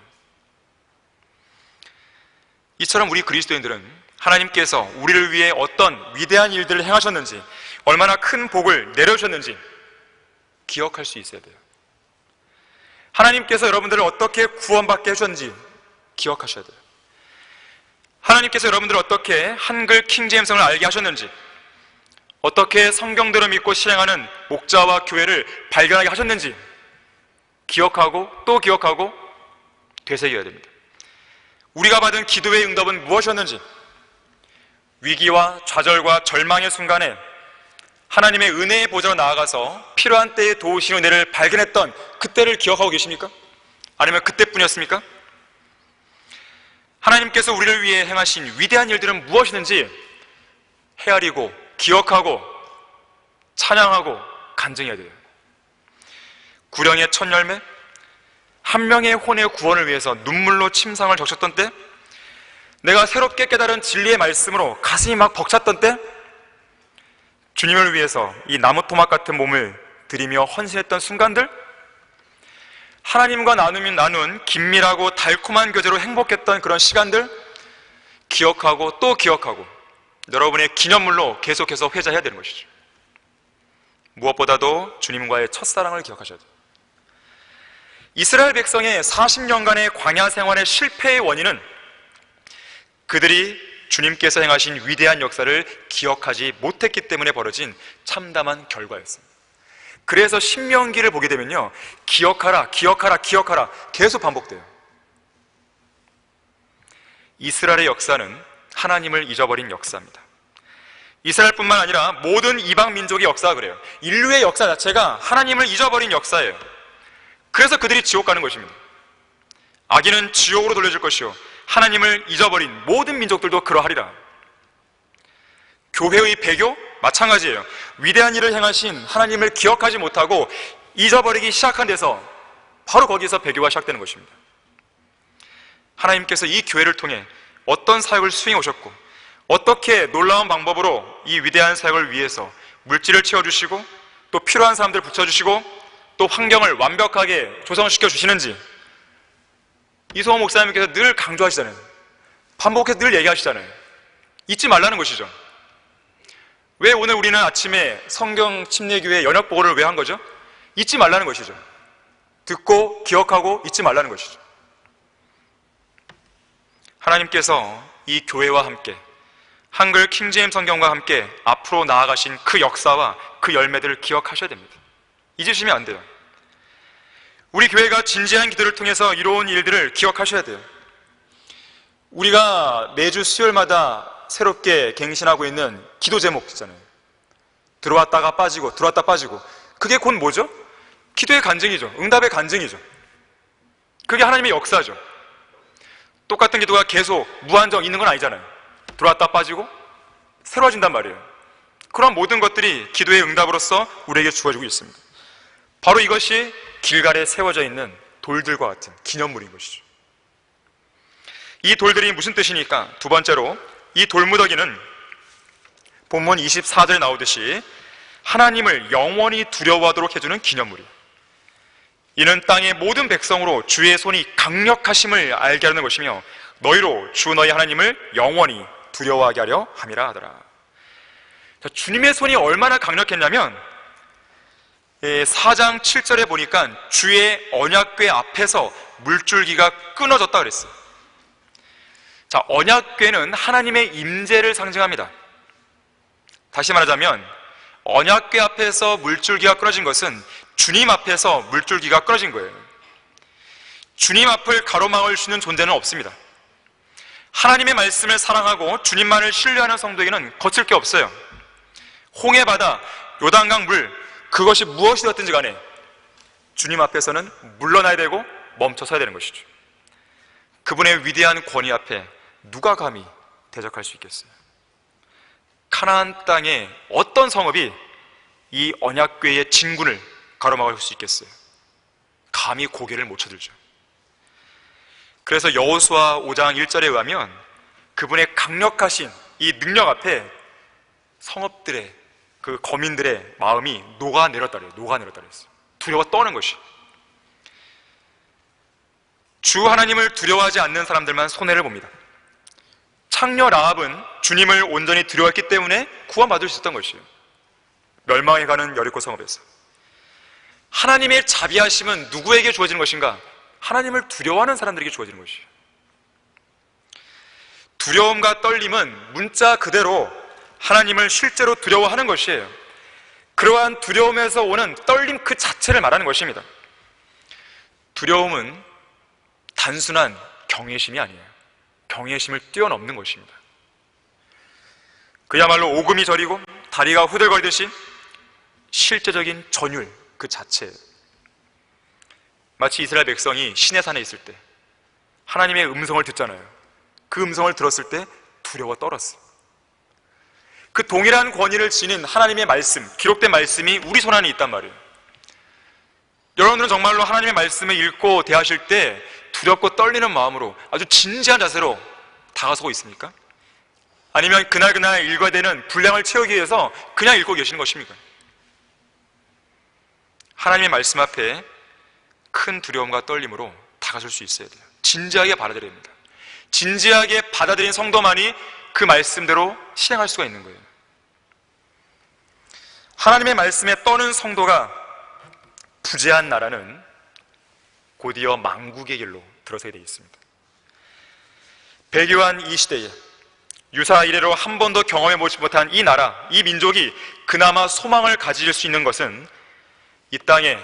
이처럼 우리 그리스도인들은 하나님께서 우리를 위해 어떤 위대한 일들을 행하셨는지, 얼마나 큰 복을 내려주셨는지 기억할 수 있어야 돼요. 하나님께서 여러분들을 어떻게 구원받게 해주셨는지 기억하셔야 돼요. 하나님께서 여러분들을 어떻게 한글 킹제임성을 알게 하셨는지, 어떻게 성경대로 믿고 실행하는 목자와 교회를 발견하게 하셨는지 기억하고 또 기억하고 되새겨야 됩니다. 우리가 받은 기도의 응답은 무엇이었는지, 위기와 좌절과 절망의 순간에 하나님의 은혜의 보좌로 나아가서 필요한 때에 도우신 은혜를 발견했던 그때를 기억하고 계십니까? 아니면 그때뿐이었습니까? 하나님께서 우리를 위해 행하신 위대한 일들은 무엇이든지 헤아리고 기억하고 찬양하고 간증해야 돼요. 구령의 첫 열매, 한 명의 혼의 구원을 위해서 눈물로 침상을 적셨던 때, 내가 새롭게 깨달은 진리의 말씀으로 가슴이 막 벅찼던 때, 주님을 위해서 이 나무 토막 같은 몸을 들이며 헌신했던 순간들, 하나님과 나눈 긴밀하고 달콤한 교제로 행복했던 그런 시간들 기억하고 또 기억하고 여러분의 기념물로 계속해서 회자해야 되는 것이죠. 무엇보다도 주님과의 첫사랑을 기억하셔야 돼요. 이스라엘 백성의 40년간의 광야 생활의 실패의 원인은 그들이 주님께서 행하신 위대한 역사를 기억하지 못했기 때문에 벌어진 참담한 결과였습니다. 그래서 신명기를 보게 되면요, 기억하라, 기억하라, 기억하라 계속 반복돼요. 이스라엘의 역사는 하나님을 잊어버린 역사입니다. 이스라엘뿐만 아니라 모든 이방 민족의 역사가 그래요. 인류의 역사 자체가 하나님을 잊어버린 역사예요. 그래서 그들이 지옥 가는 것입니다. 악인은 지옥으로 돌려질 것이요 하나님을 잊어버린 모든 민족들도 그러하리라. 교회의 배교? 마찬가지예요. 위대한 일을 행하신 하나님을 기억하지 못하고 잊어버리기 시작한 데서 바로 거기서 배교가 시작되는 것입니다. 하나님께서 이 교회를 통해 어떤 사역을 수행해 오셨고 어떻게 놀라운 방법으로 이 위대한 사역을 위해서 물질을 채워주시고 또 필요한 사람들 붙여주시고 또 환경을 완벽하게 조성시켜 주시는지 이성호 목사님께서 늘 강조하시잖아요. 반복해서 늘 얘기하시잖아요. 잊지 말라는 것이죠. 왜 오늘 우리는 아침에 성경 침례교회 연역보고를 왜 한 거죠? 잊지 말라는 것이죠. 듣고 기억하고 잊지 말라는 것이죠. 하나님께서 이 교회와 함께 한글 킹제임 성경과 함께 앞으로 나아가신 그 역사와 그 열매들을 기억하셔야 됩니다. 잊으시면 안 돼요. 우리 교회가 진지한 기도를 통해서 이루어온 일들을 기억하셔야 돼요. 우리가 매주 수요일마다 새롭게 갱신하고 있는 기도 제목 있잖아요. 들어왔다가 빠지고 들어왔다 빠지고 그게 곧 뭐죠? 기도의 간증이죠. 응답의 간증이죠. 그게 하나님의 역사죠. 똑같은 기도가 계속 무한정 있는 건 아니잖아요. 들어왔다 빠지고 새로워진단 말이에요. 그런 모든 것들이 기도의 응답으로서 우리에게 주어지고 있습니다. 바로 이것이 길갈에 세워져 있는 돌들과 같은 기념물인 것이죠. 이 돌들이 무슨 뜻이니까? 두 번째로 이 돌무더기는 본문 24절에 나오듯이 하나님을 영원히 두려워하도록 해주는 기념물이에요. 이는 땅의 모든 백성으로 주의 손이 강력하심을 알게 하는 것이며 너희로 주 너희 하나님을 영원히 두려워하게 하려 함이라 하더라. 자, 주님의 손이 얼마나 강력했냐면 4장 7절에 보니까 주의 언약궤 앞에서 물줄기가 끊어졌다 그랬어요. 자, 언약궤는 하나님의 임재를 상징합니다. 다시 말하자면 언약궤 앞에서 물줄기가 끊어진 것은 주님 앞에서 물줄기가 끊어진 거예요. 주님 앞을 가로막을 수 있는 존재는 없습니다. 하나님의 말씀을 사랑하고 주님만을 신뢰하는 성도에게는 거칠 게 없어요. 홍해 바다, 요단강 물, 그것이 무엇이 되었든지 간에 주님 앞에서는 물러나야 되고 멈춰서야 되는 것이죠. 그분의 위대한 권위 앞에 누가 감히 대적할 수 있겠어요? 가나안 땅의 어떤 성읍이 이 언약궤의 진군을 가로막을 수 있겠어요? 감히 고개를 못 쳐들죠. 그래서 여호수아 5장 1절에 의하면 그분의 강력하신 이 능력 앞에 성읍들의 그 거민들의 마음이 녹아내렸다 그래요. 녹아내렸다 그랬어요. 두려워 떠는 것이. 주 하나님을 두려워하지 않는 사람들만 손해를 봅니다. 창녀 라합은 주님을 온전히 두려워했기 때문에 구원받을 수 있었던 것이에요. 멸망해가는 여리고 성읍에서. 하나님의 자비하심은 누구에게 주어지는 것인가? 하나님을 두려워하는 사람들에게 주어지는 것이에요. 두려움과 떨림은 문자 그대로 하나님을 실제로 두려워하는 것이에요. 그러한 두려움에서 오는 떨림 그 자체를 말하는 것입니다. 두려움은 단순한 경외심이 아니에요. 경외심을 뛰어넘는 것입니다. 그야말로 오금이 저리고 다리가 후들거리듯이 실제적인 전율 그 자체예요. 마치 이스라엘 백성이 시내산에 있을 때 하나님의 음성을 듣잖아요. 그 음성을 들었을 때 두려워 떨었어요. 그 동일한 권위를 지닌 하나님의 말씀, 기록된 말씀이 우리 손 안에 있단 말이에요. 여러분들은 정말로 하나님의 말씀을 읽고 대하실 때 두렵고 떨리는 마음으로 아주 진지한 자세로 다가서고 있습니까? 아니면 그날 읽어야 되는 분량을 채우기 위해서 그냥 읽고 계시는 것입니까? 하나님의 말씀 앞에 큰 두려움과 떨림으로 다가설 수 있어야 돼요. 진지하게 받아들여야 됩니다. 진지하게 받아들인 성도만이 그 말씀대로 실행할 수가 있는 거예요. 하나님의 말씀에 떠는 성도가 부재한 나라는 곧이어 망국의 길로 들어서게 되어 있습니다. 배교한 이 시대에 유사 이래로 한 번도 경험해보지 못한 이 나라, 이 민족이 그나마 소망을 가질 수 있는 것은 이 땅에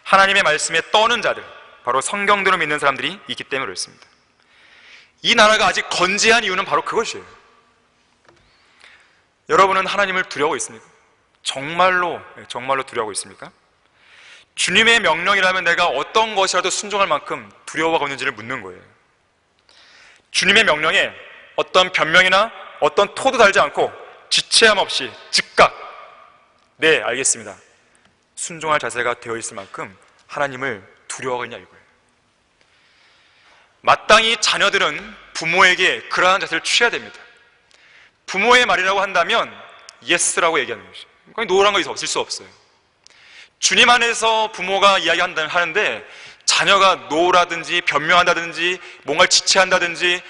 하나님의 말씀에 떠는 자들, 바로 성경대로 믿는 사람들이 있기 때문에 그렇습니다. 이 나라가 아직 건재한 이유는 바로 그것이에요. 여러분은 하나님을 두려워하고 있습니까? 정말로 두려워하고 있습니까? 주님의 명령이라면 내가 어떤 것이라도 순종할 만큼 두려워하고 있는지를 묻는 거예요. 주님의 명령에 어떤 변명이나 어떤 토도 달지 않고 지체함 없이 즉각 네, 알겠습니다, 순종할 자세가 되어 있을 만큼 하나님을 두려워하고 있냐 이거예요. 마땅히 자녀들은 부모에게 그러한 자세를 취해야 됩니다. 부모의 말이라고 한다면 예스라고 얘기하는 것이죠. 노란 거 없을 수 없어요. 주님 안에서 부모가 이야기하는데 자녀가 노라든지 변명한다든지 뭔가를 지체한다든지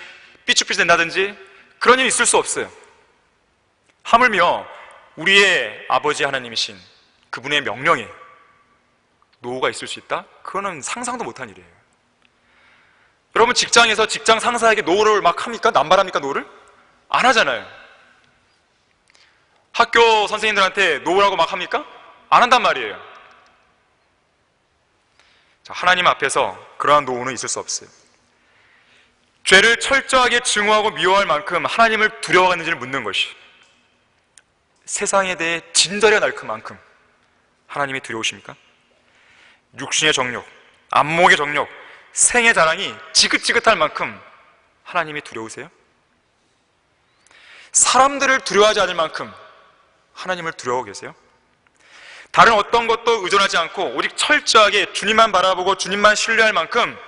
삐죽삐죽된다든지 그런 일이 있을 수 없어요. 하물며 우리의 아버지 하나님이신 그분의 명령에 노가 있을 수 있다? 그거는 상상도 못한 일이에요. 여러분 직장에서 직장 상사에게 노를 막 합니까? 남발합니까? 노를? 안 하잖아요. 학교 선생님들한테 노라고 막 합니까? 안 한단 말이에요. 자, 하나님 앞에서 그러한 노는 있을 수 없어요. 죄를 철저하게 증오하고 미워할 만큼 하나님을 두려워하는지를 묻는 것이, 세상에 대해 진저리가 날큰 만큼 하나님이 두려우십니까? 육신의 정욕, 안목의 정욕, 생의 자랑이 지긋지긋할 만큼 하나님이 두려우세요? 사람들을 두려워하지 않을 만큼 하나님을 두려워하고 계세요? 다른 어떤 것도 의존하지 않고 오직 철저하게 주님만 바라보고 주님만 신뢰할 만큼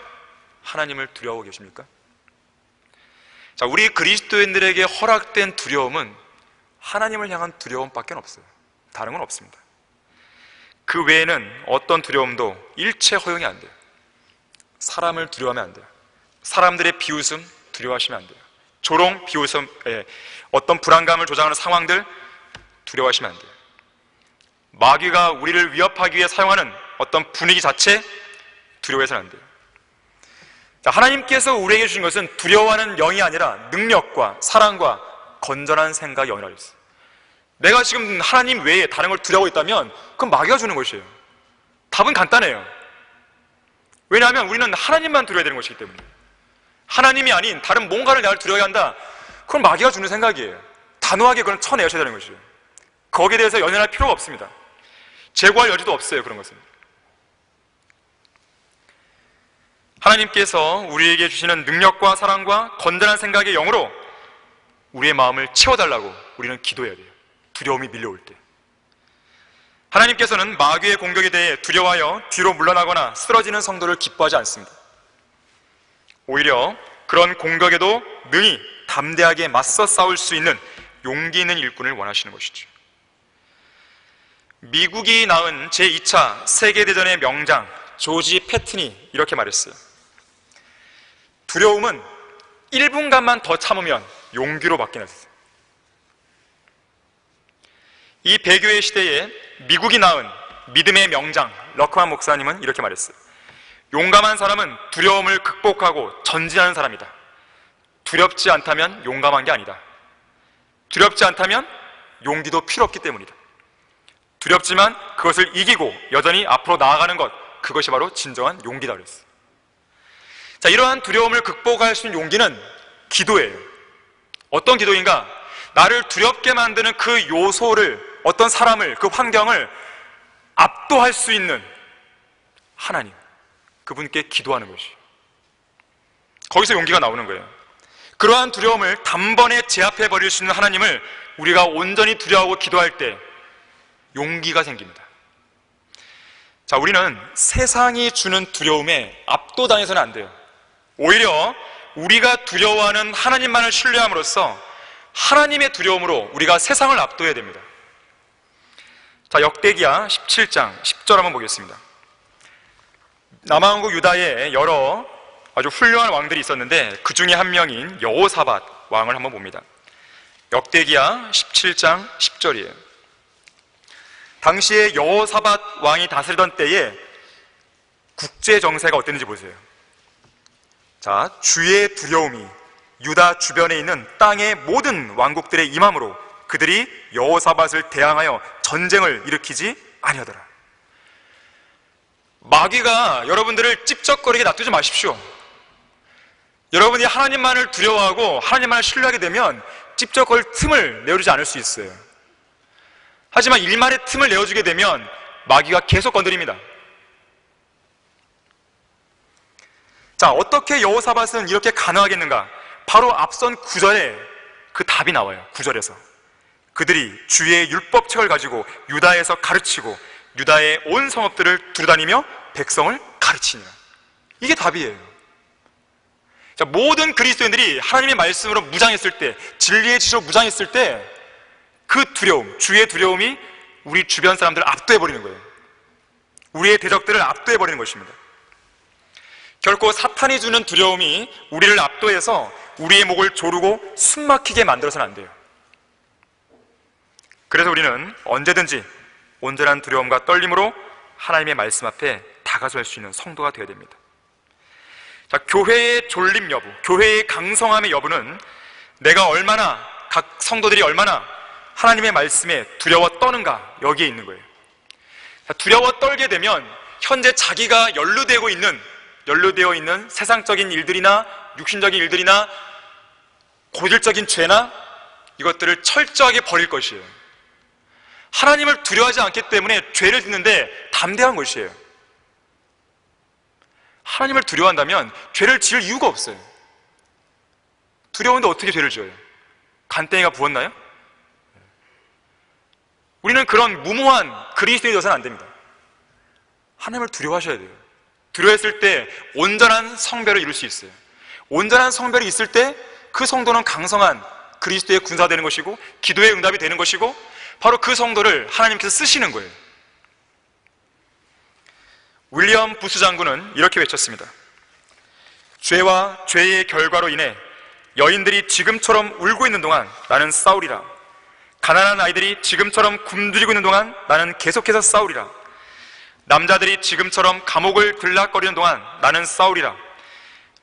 하나님을 두려워하고 계십니까? 자, 우리 그리스도인들에게 허락된 두려움은 하나님을 향한 두려움밖에 없어요. 다른 건 없습니다. 그 외에는 어떤 두려움도 일체 허용이 안 돼요. 사람을 두려워하면 안 돼요. 사람들의 비웃음 두려워하시면 안 돼요. 조롱, 비웃음, 어떤 불안감을 조장하는 상황들 두려워하시면 안 돼요. 마귀가 우리를 위협하기 위해 사용하는 어떤 분위기 자체 두려워해서는 안 돼요. 자, 하나님께서 우리에게 주신 것은 두려워하는 영이 아니라 능력과 사랑과 건전한 생각의 영이라고 했어요. 내가 지금 하나님 외에 다른 걸 두려워하고 있다면 그건 마귀가 주는 것이에요. 답은 간단해요. 왜냐하면 우리는 하나님만 두려워야 되는 것이기 때문에. 하나님이 아닌 다른 뭔가를 나를 두려워야 한다, 그건 마귀가 주는 생각이에요. 단호하게 그건 쳐내셔야 되는 것이에요. 거기에 대해서 연연할 필요가 없습니다. 제고할 여지도 없어요. 그런 것은 하나님께서 우리에게 주시는 능력과 사랑과 건전한 생각의 영으로 우리의 마음을 채워달라고 우리는 기도해야 돼요. 두려움이 밀려올 때 하나님께서는 마귀의 공격에 대해 두려워하여 뒤로 물러나거나 쓰러지는 성도를 기뻐하지 않습니다. 오히려 그런 공격에도 능히 담대하게 맞서 싸울 수 있는 용기 있는 일꾼을 원하시는 것이죠. 미국이 낳은 제2차 세계대전의 명장 조지 패튼이 이렇게 말했어요. 두려움은 1분간만 더 참으면 용기로 바뀌어졌어요. 이 배교의 시대에 미국이 낳은 믿음의 명장 러크만 목사님은 이렇게 말했어요. 용감한 사람은 두려움을 극복하고 전진하는 사람이다. 두렵지 않다면 용감한 게 아니다. 두렵지 않다면 용기도 필요 없기 때문이다. 두렵지만 그것을 이기고 여전히 앞으로 나아가는 것, 그것이 바로 진정한 용기다 그랬어요. 자, 이러한 두려움을 극복할 수 있는 용기는 기도예요. 어떤 기도인가? 나를 두렵게 만드는 그 요소를, 어떤 사람을, 그 환경을 압도할 수 있는 하나님, 그분께 기도하는 것이, 거기서 용기가 나오는 거예요. 그러한 두려움을 단번에 제압해 버릴 수 있는 하나님을 우리가 온전히 두려워하고 기도할 때 용기가 생깁니다. 자, 우리는 세상이 주는 두려움에 압도당해서는 안 돼요. 오히려 우리가 두려워하는 하나님만을 신뢰함으로써 하나님의 두려움으로 우리가 세상을 압도해야 됩니다. 자, 역대기야 17장 10절 한번 보겠습니다. 남왕국 유다에 여러 아주 훌륭한 왕들이 있었는데 그 중에 한 명인 여호사밧 왕을 한번 봅니다. 역대기야 17장 10절이에요. 당시에 여호사밧 왕이 다스리던 때에 국제 정세가 어땠는지 보세요. 자, 주의 두려움이 유다 주변에 있는 땅의 모든 왕국들의 임함으로 그들이 여호사밧을 대항하여 전쟁을 일으키지 아니하더라. 마귀가 여러분들을 찝쩍거리게 놔두지 마십시오. 여러분이 하나님만을 두려워하고 하나님만을 신뢰하게 되면 찝쩍거릴 틈을 내어주지 않을 수 있어요. 하지만 일말의 틈을 내어주게 되면 마귀가 계속 건드립니다. 자, 어떻게 여호사밧은 이렇게 가능하겠는가? 바로 앞선 9절에 그 답이 나와요. 9절에서 그들이 주의 율법책을 가지고 유다에서 가르치고 유다의 온 성읍들을 두루다니며 백성을 가르치니라. 이게 답이에요. 자, 모든 그리스도인들이 하나님의 말씀으로 무장했을 때, 진리의 지식으로 무장했을 때 그 두려움, 주의 두려움이 우리 주변 사람들을 압도해버리는 거예요. 우리의 대적들을 압도해버리는 것입니다. 결코 사탄이 주는 두려움이 우리를 압도해서 우리의 목을 조르고 숨막히게 만들어서는 안 돼요. 그래서 우리는 언제든지 온전한 두려움과 떨림으로 하나님의 말씀 앞에 다가설 수 있는 성도가 되어야 됩니다. 자, 교회의 졸림 여부, 교회의 강성함의 여부는 내가 얼마나, 각 성도들이 얼마나 하나님의 말씀에 두려워 떠는가, 여기에 있는 거예요. 자, 두려워 떨게 되면 현재 자기가 연루되어 있는 세상적인 일들이나 육신적인 일들이나 고질적인 죄나 이것들을 철저하게 버릴 것이에요. 하나님을 두려워하지 않기 때문에 죄를 짓는데 담대한 것이에요. 하나님을 두려워한다면 죄를 지을 이유가 없어요. 두려운데 어떻게 죄를 지어요? 간땡이가 부었나요? 우리는 그런 무모한 그리스도인이 되어서는 안 됩니다. 하나님을 두려워하셔야 돼요. 두려워했을 때 온전한 성별을 이룰 수 있어요. 온전한 성별이 있을 때 그 성도는 강성한 그리스도의 군사가 되는 것이고 기도의 응답이 되는 것이고 바로 그 성도를 하나님께서 쓰시는 거예요. 윌리엄 부스 장군은 이렇게 외쳤습니다. 죄와 죄의 결과로 인해 여인들이 지금처럼 울고 있는 동안 나는 싸우리라. 가난한 아이들이 지금처럼 굶주리고 있는 동안 나는 계속해서 싸우리라. 남자들이 지금처럼 감옥을 들락거리는 동안 나는 싸우리라.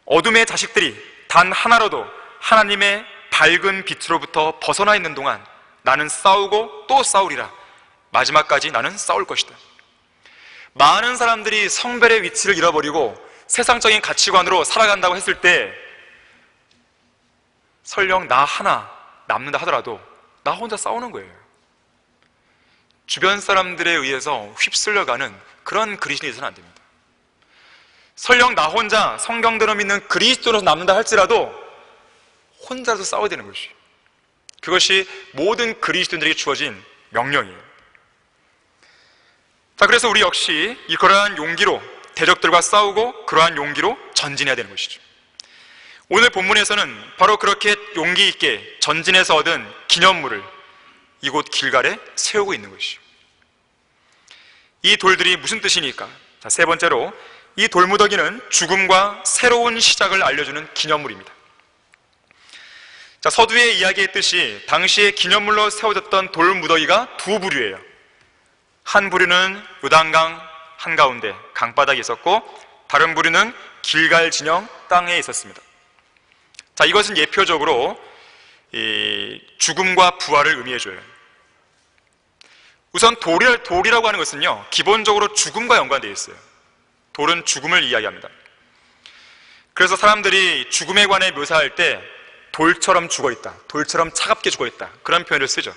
어둠의 자식들이 단 하나로도 하나님의 밝은 빛으로부터 벗어나 있는 동안 나는 싸우고 또 싸우리라. 마지막까지 나는 싸울 것이다. 많은 사람들이 성별의 위치를 잃어버리고 세상적인 가치관으로 살아간다고 했을 때 설령 나 하나 남는다 하더라도 나 혼자 싸우는 거예요. 주변 사람들에 의해서 휩쓸려가는 그런 그리스도인이 되서는 안 됩니다. 설령 나 혼자 성경대로 믿는 그리스도로서 남는다 할지라도 혼자서 싸워야 되는 것이, 그것이 모든 그리스도인들에게 주어진 명령이에요. 자, 그래서 우리 역시 그러한 용기로 대적들과 싸우고 그러한 용기로 전진해야 되는 것이죠. 오늘 본문에서는 바로 그렇게 용기 있게 전진해서 얻은 기념물을 이곳 길갈에 세우고 있는 것이죠. 이 돌들이 무슨 뜻이니까? 자, 세 번째로 이 돌무더기는 죽음과 새로운 시작을 알려주는 기념물입니다. 자, 서두에 이야기했듯이 당시에 기념물로 세워졌던 돌무더기가 두 부류예요. 한 부류는 요단강 한가운데 강바닥에 있었고 다른 부류는 길갈 진영 땅에 있었습니다. 자, 이것은 예표적으로 죽음과 부활을 의미해줘요. 우선 돌이라고 하는 것은요, 기본적으로 죽음과 연관되어 있어요. 돌은 죽음을 이야기합니다. 그래서 사람들이 죽음에 관해 묘사할 때 돌처럼 죽어있다, 돌처럼 차갑게 죽어있다, 그런 표현을 쓰죠.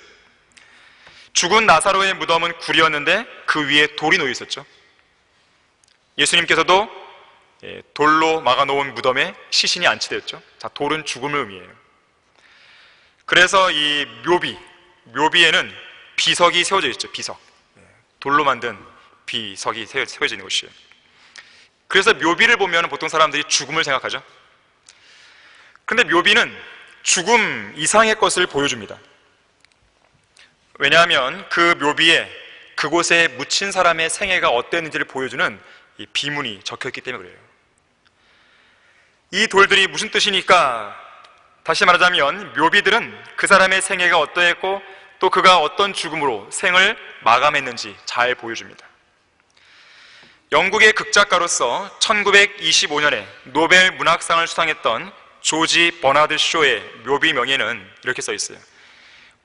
죽은 나사로의 무덤은 굴이었는데 그 위에 돌이 놓여 있었죠. 예수님께서도 돌로 막아놓은 무덤에 시신이 안치되었죠. 자, 돌은 죽음을 의미해요. 그래서 이 묘비에는 비석이 세워져 있죠. 비석, 돌로 만든 비석이 세워져 있는 것이에요. 그래서 묘비를 보면 보통 사람들이 죽음을 생각하죠. 그런데 묘비는 죽음 이상의 것을 보여줍니다. 왜냐하면 그 묘비에 그곳에 묻힌 사람의 생애가 어땠는지를 보여주는 이 비문이 적혀있기 때문에 그래요. 이 돌들이 무슨 뜻이니까, 다시 말하자면 묘비들은 그 사람의 생애가 어떠했고 또 그가 어떤 죽음으로 생을 마감했는지 잘 보여줍니다. 영국의 극작가로서 1925년에 노벨 문학상을 수상했던 조지 버나드 쇼의 묘비 명예는 이렇게 써 있어요.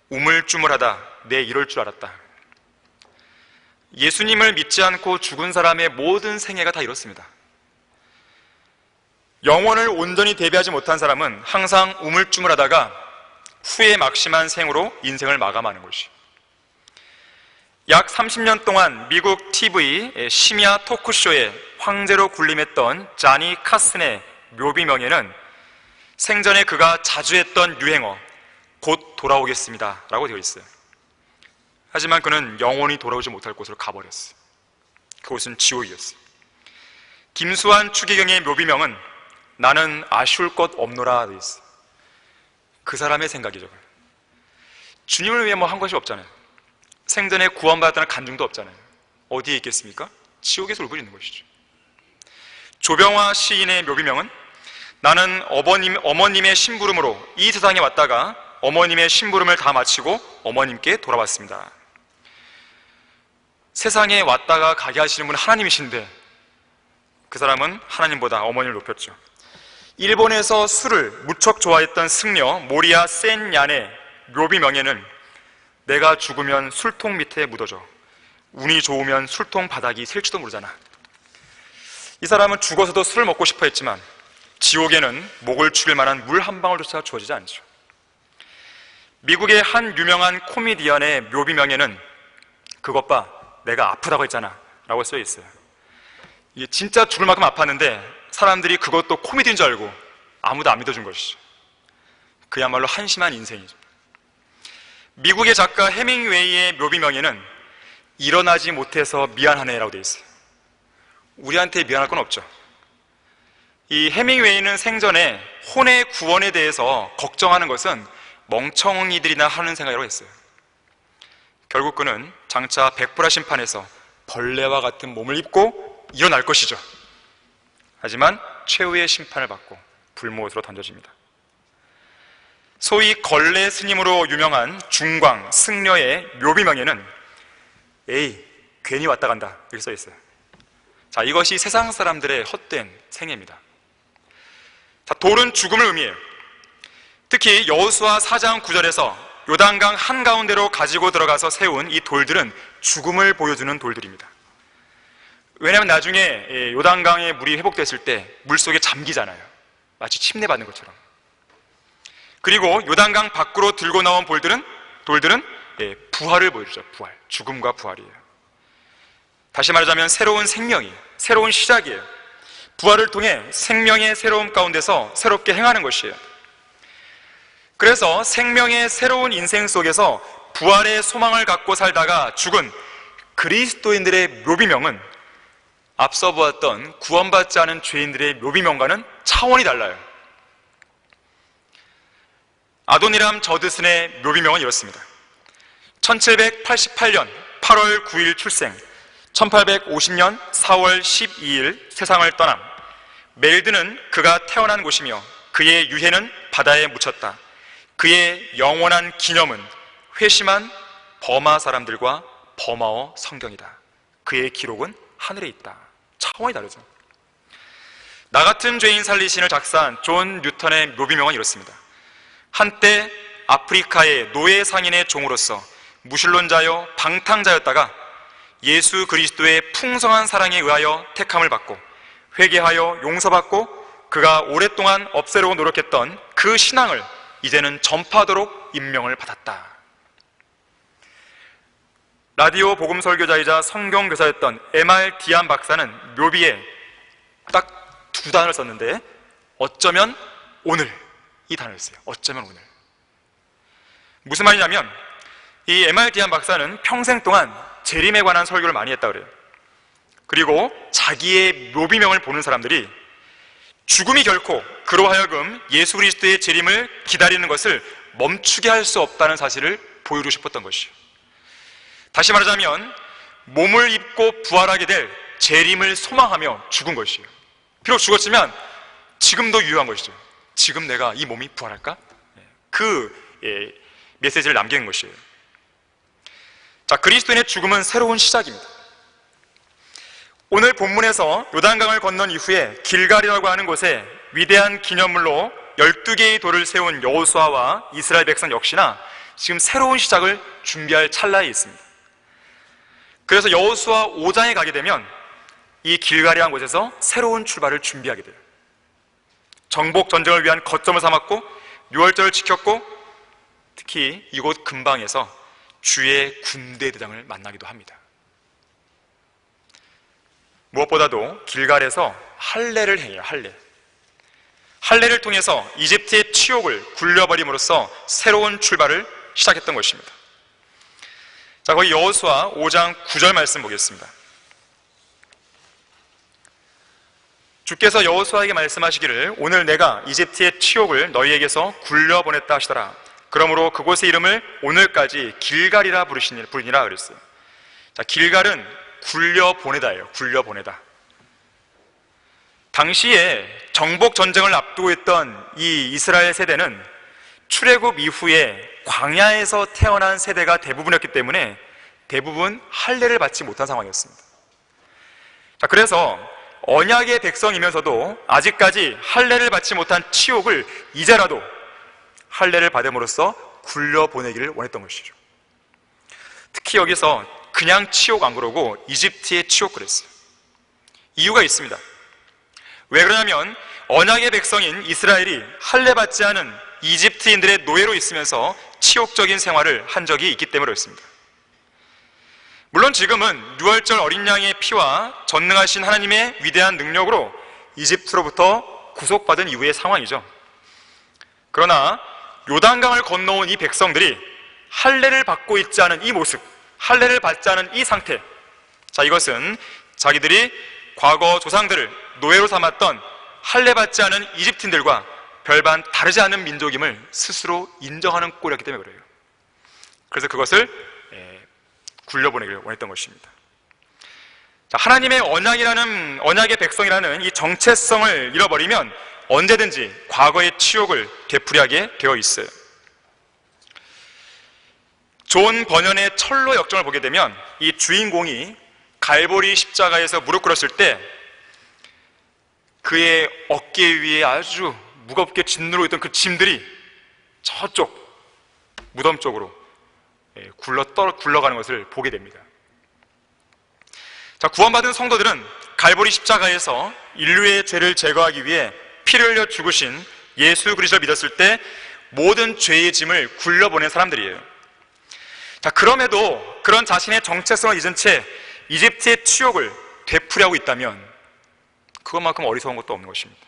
우물쭈물하다 내 이럴 줄 알았다. 예수님을 믿지 않고 죽은 사람의 모든 생애가 다 이렇습니다. 영혼을 온전히 대비하지 못한 사람은 항상 우물쭈물하다가 후에 막심한 생으로 인생을 마감하는 것이. 약 30년 동안 미국 TV 심야 토크쇼에 황제로 군림했던 자니 카슨의 묘비 명예는 생전에 그가 자주 했던 유행어 곧 돌아오겠습니다 라고 되어 있어요. 하지만 그는 영원히 돌아오지 못할 곳으로 가버렸어요. 그곳은 지옥이었어요. 김수환 추기경의 묘비명은 나는 아쉬울 것 없노라 되어 있어요. 그 사람의 생각이죠. 주님을 위해 뭐 한 것이 없잖아요. 생전에 구원받았다는 간증도 없잖아요. 어디에 있겠습니까? 지옥에서 울고 있는 것이죠. 조병화 시인의 묘비명은 나는 어머님의 심부름으로 이 세상에 왔다가 어머님의 심부름을 다 마치고 어머님께 돌아왔습니다. 세상에 왔다가 가게 하시는 분은 하나님이신데 그 사람은 하나님보다 어머니를 높였죠. 일본에서 술을 무척 좋아했던 승려 모리아 센얀의 묘비 명예는 내가 죽으면 술통 밑에 묻어져 운이 좋으면 술통 바닥이 셀지도 모르잖아. 이 사람은 죽어서도 술을 먹고 싶어 했지만 지옥에는 목을 축일 만한 물 한 방울조차 주어지지 않죠. 미국의 한 유명한 코미디언의 묘비 명예는 그것 봐 내가 아프다고 했잖아 라고 써 있어요. 이게 진짜 죽을 만큼 아팠는데 사람들이 그것도 코미디인 줄 알고 아무도 안 믿어준 것이죠. 그야말로 한심한 인생이죠. 미국의 작가 해밍웨이의 묘비 명예는 일어나지 못해서 미안하네 라고 되어 있어요. 우리한테 미안할 건 없죠. 이 해밍웨이는 생전에 혼의 구원에 대해서 걱정하는 것은 멍청이들이나 하는 생각이라고 했어요. 결국 그는 장차 백불화 심판에서 벌레와 같은 몸을 입고 일어날 것이죠. 하지만 최후의 심판을 받고 불못으로 던져집니다. 소위 걸레 스님으로 유명한 중광 승려의 묘비 명예는 에이 괜히 왔다 간다 이렇게 써 있어요. 자, 이것이 세상 사람들의 헛된 생애입니다. 자, 돌은 죽음을 의미해요. 특히 여호수아 4장 9절에서 요단강 한가운데로 가지고 들어가서 세운 이 돌들은 죽음을 보여주는 돌들입니다. 왜냐하면 나중에 요단강의 물이 회복됐을 때 물속에 잠기잖아요. 마치 침례받는 것처럼. 그리고 요단강 밖으로 들고 나온 돌들은 부활을 보여주죠. 부활, 죽음과 부활이에요. 다시 말하자면 새로운 생명이에요. 새로운 시작이에요. 부활을 통해 생명의 새로움 가운데서 새롭게 행하는 것이에요. 그래서 생명의 새로운 인생 속에서 부활의 소망을 갖고 살다가 죽은 그리스도인들의 묘비명은 앞서 보았던 구원받지 않은 죄인들의 묘비명과는 차원이 달라요. 아도니람 저드슨의 묘비명은 이렇습니다. 1788년 8월 9일 출생, 1850년 4월 12일 세상을 떠남. 멜드는 그가 태어난 곳이며 그의 유해는 바다에 묻혔다. 그의 영원한 기념은 회심한 버마 사람들과 버마어 성경이다. 그의 기록은 하늘에 있다. 차원이 다르죠. 나 같은 죄인 살리신을 작사한 존 뉴턴의 묘비명은 이렇습니다. 한때 아프리카의 노예 상인의 종으로서 무신론자여 방탕자였다가 예수 그리스도의 풍성한 사랑에 의하여 택함을 받고 회개하여 용서받고 그가 오랫동안 없애려고 노력했던 그 신앙을 이제는 전파하도록 임명을 받았다. 라디오 복음 설교자이자 성경 교사였던 M.R. 디안 박사는 묘비에 딱 두 단어를 썼는데 어쩌면 오늘 이 단어를 써요. 어쩌면 오늘. 무슨 말이냐면 이 M.R. 디안 박사는 평생 동안 재림에 관한 설교를 많이 했다 그래요. 그리고 자기의 묘비명을 보는 사람들이 죽음이 결코 그로 하여금 예수 그리스도의 재림을 기다리는 것을 멈추게 할 수 없다는 사실을 보여주고 싶었던 것이에요. 다시 말하자면 몸을 입고 부활하게 될 재림을 소망하며 죽은 것이에요. 비록 죽었지만 지금도 유효한 것이죠. 지금 내가 이 몸이 부활할까? 그 메시지를 남기는 것이에요. 자, 그리스도인의 죽음은 새로운 시작입니다. 오늘 본문에서 요단강을 건넌 이후에 길갈이라고 하는 곳에 위대한 기념물로 12개의 돌을 세운 여호수아와 이스라엘 백성 역시나 지금 새로운 시작을 준비할 찰나에 있습니다. 그래서 여호수아 5장에 가게 되면 이 길갈이라는 곳에서 새로운 출발을 준비하게 돼요. 정복 전쟁을 위한 거점을 삼았고 유월절을 지켰고 특히 이곳 근방에서 주의 군대 대장을 만나기도 합니다. 무엇보다도 길갈에서 할례를 행해요. 할례를 통해서 이집트의 치욕을 굴려버림으로써 새로운 출발을 시작했던 것입니다. 자, 거기 여호수아 5장 9절 말씀 보겠습니다. 주께서 여호수아에게 말씀하시기를 오늘 내가 이집트의 치욕을 너희에게서 굴려보냈다 하시더라. 그러므로 그곳의 이름을 오늘까지 길갈이라 부르니라 그랬어요. 자, 길갈은 굴려보내다예요. 굴려보내다. 당시에 정복 전쟁을 앞두고 있던 이 이스라엘 세대는 출애굽 이후에 광야에서 태어난 세대가 대부분이었기 때문에 대부분 할례를 받지 못한 상황이었습니다. 자, 그래서 언약의 백성이면서도 아직까지 할례를 받지 못한 치욕을 이제라도 할례를 받음으로써 굴려보내기를 원했던 것이죠. 특히 여기서 그냥 치욕 안 그러고 이집트의 치욕 그랬어요. 이유가 있습니다. 왜 그러냐면 언약의 백성인 이스라엘이 할례 받지 않은 이집트인들의 노예로 있으면서 치욕적인 생활을 한 적이 있기 때문이었습니다. 물론 지금은 유월절 어린 양의 피와 전능하신 하나님의 위대한 능력으로 이집트로부터 구속받은 이후의 상황이죠. 그러나 요단강을 건너온 이 백성들이 할례를 받고 있지 않은 이 모습, 할례를 받지 않은 이 상태, 자, 이것은 자기들이 과거 조상들을 노예로 삼았던 할례 받지 않은 이집트인들과 별반 다르지 않은 민족임을 스스로 인정하는 꼴이었기 때문에 그래요. 그래서 그것을 굴려보내기를 원했던 것입니다. 자, 하나님의 언약의 백성이라는 이 정체성을 잃어버리면 언제든지 과거의 치욕을 되풀이하게 되어 있어요. 존 버년의 철로 역정을 보게 되면 이 주인공이 갈보리 십자가에서 무릎 꿇었을 때 그의 어깨 위에 아주 무겁게 짓누르고 있던 그 짐들이 저쪽 무덤 쪽으로 굴러가는 것을 보게 됩니다. 자, 구원받은 성도들은 갈보리 십자가에서 인류의 죄를 제거하기 위해 피를 흘려 죽으신 예수 그리스도를 믿었을 때 모든 죄의 짐을 굴려보낸 사람들이에요. 자, 그럼에도 그런 자신의 정체성을 잊은 채 이집트의 치욕을 되풀이하고 있다면 그것만큼 어리석은 것도 없는 것입니다.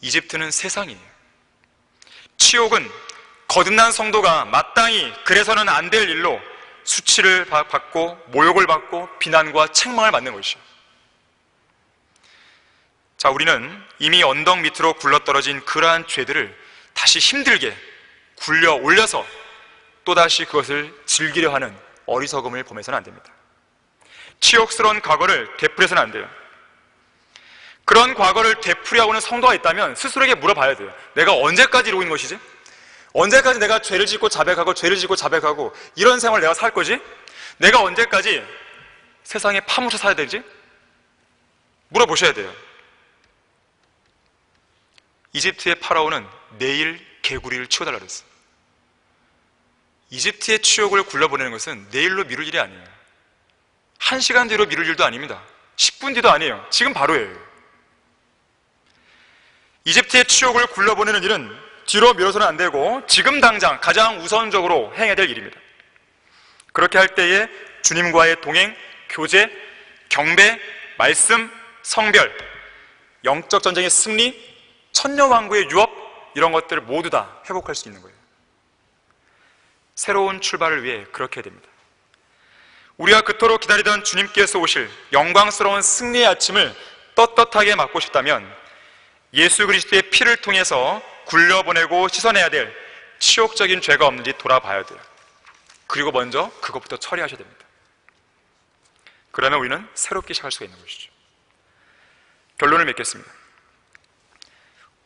이집트는 세상이에요. 치욕은 거듭난 성도가 마땅히 그래서는 안 될 일로 수치를 받고 모욕을 받고 비난과 책망을 받는 것이죠. 자, 우리는 이미 언덕 밑으로 굴러떨어진 그러한 죄들을 다시 힘들게 굴려 올려서 또다시 그것을 즐기려 하는 어리석음을 범해서는 안 됩니다. 치욕스러운 과거를 되풀이해서는 안 돼요. 그런 과거를 되풀이하고는 성도가 있다면 스스로에게 물어봐야 돼요. 내가 언제까지 이러고 있는 것이지? 언제까지 내가 죄를 짓고 자백하고 이런 생활을 내가 살 거지? 내가 언제까지 세상에 파묻혀 살아야 되지? 물어보셔야 돼요. 이집트의 파라오는 내일 개구리를 치워달라고 했어요. 이집트의 치욕을 굴려보내는 것은 내일로 미룰 일이 아니에요. 1시간 뒤로 미룰 일도 아닙니다. 10분 뒤도 아니에요. 지금 바로예요. 이집트의 치욕을 굴려보내는 일은 뒤로 미뤄서는 안 되고 지금 당장 가장 우선적으로 행해야 될 일입니다. 그렇게 할 때에 주님과의 동행, 교제, 경배, 말씀, 성별, 영적 전쟁의 승리, 천녀왕국의 유업, 이런 것들을 모두 다 회복할 수 있는 거예요. 새로운 출발을 위해 그렇게 해야 됩니다. 우리가 그토록 기다리던 주님께서 오실 영광스러운 승리의 아침을 떳떳하게 맞고 싶다면 예수 그리스도의 피를 통해서 굴려보내고 씻어내야 될 치욕적인 죄가 없는지 돌아봐야 돼요. 그리고 먼저 그것부터 처리하셔야 됩니다. 그러면 우리는 새롭게 시작할 수가 있는 것이죠. 결론을 맺겠습니다.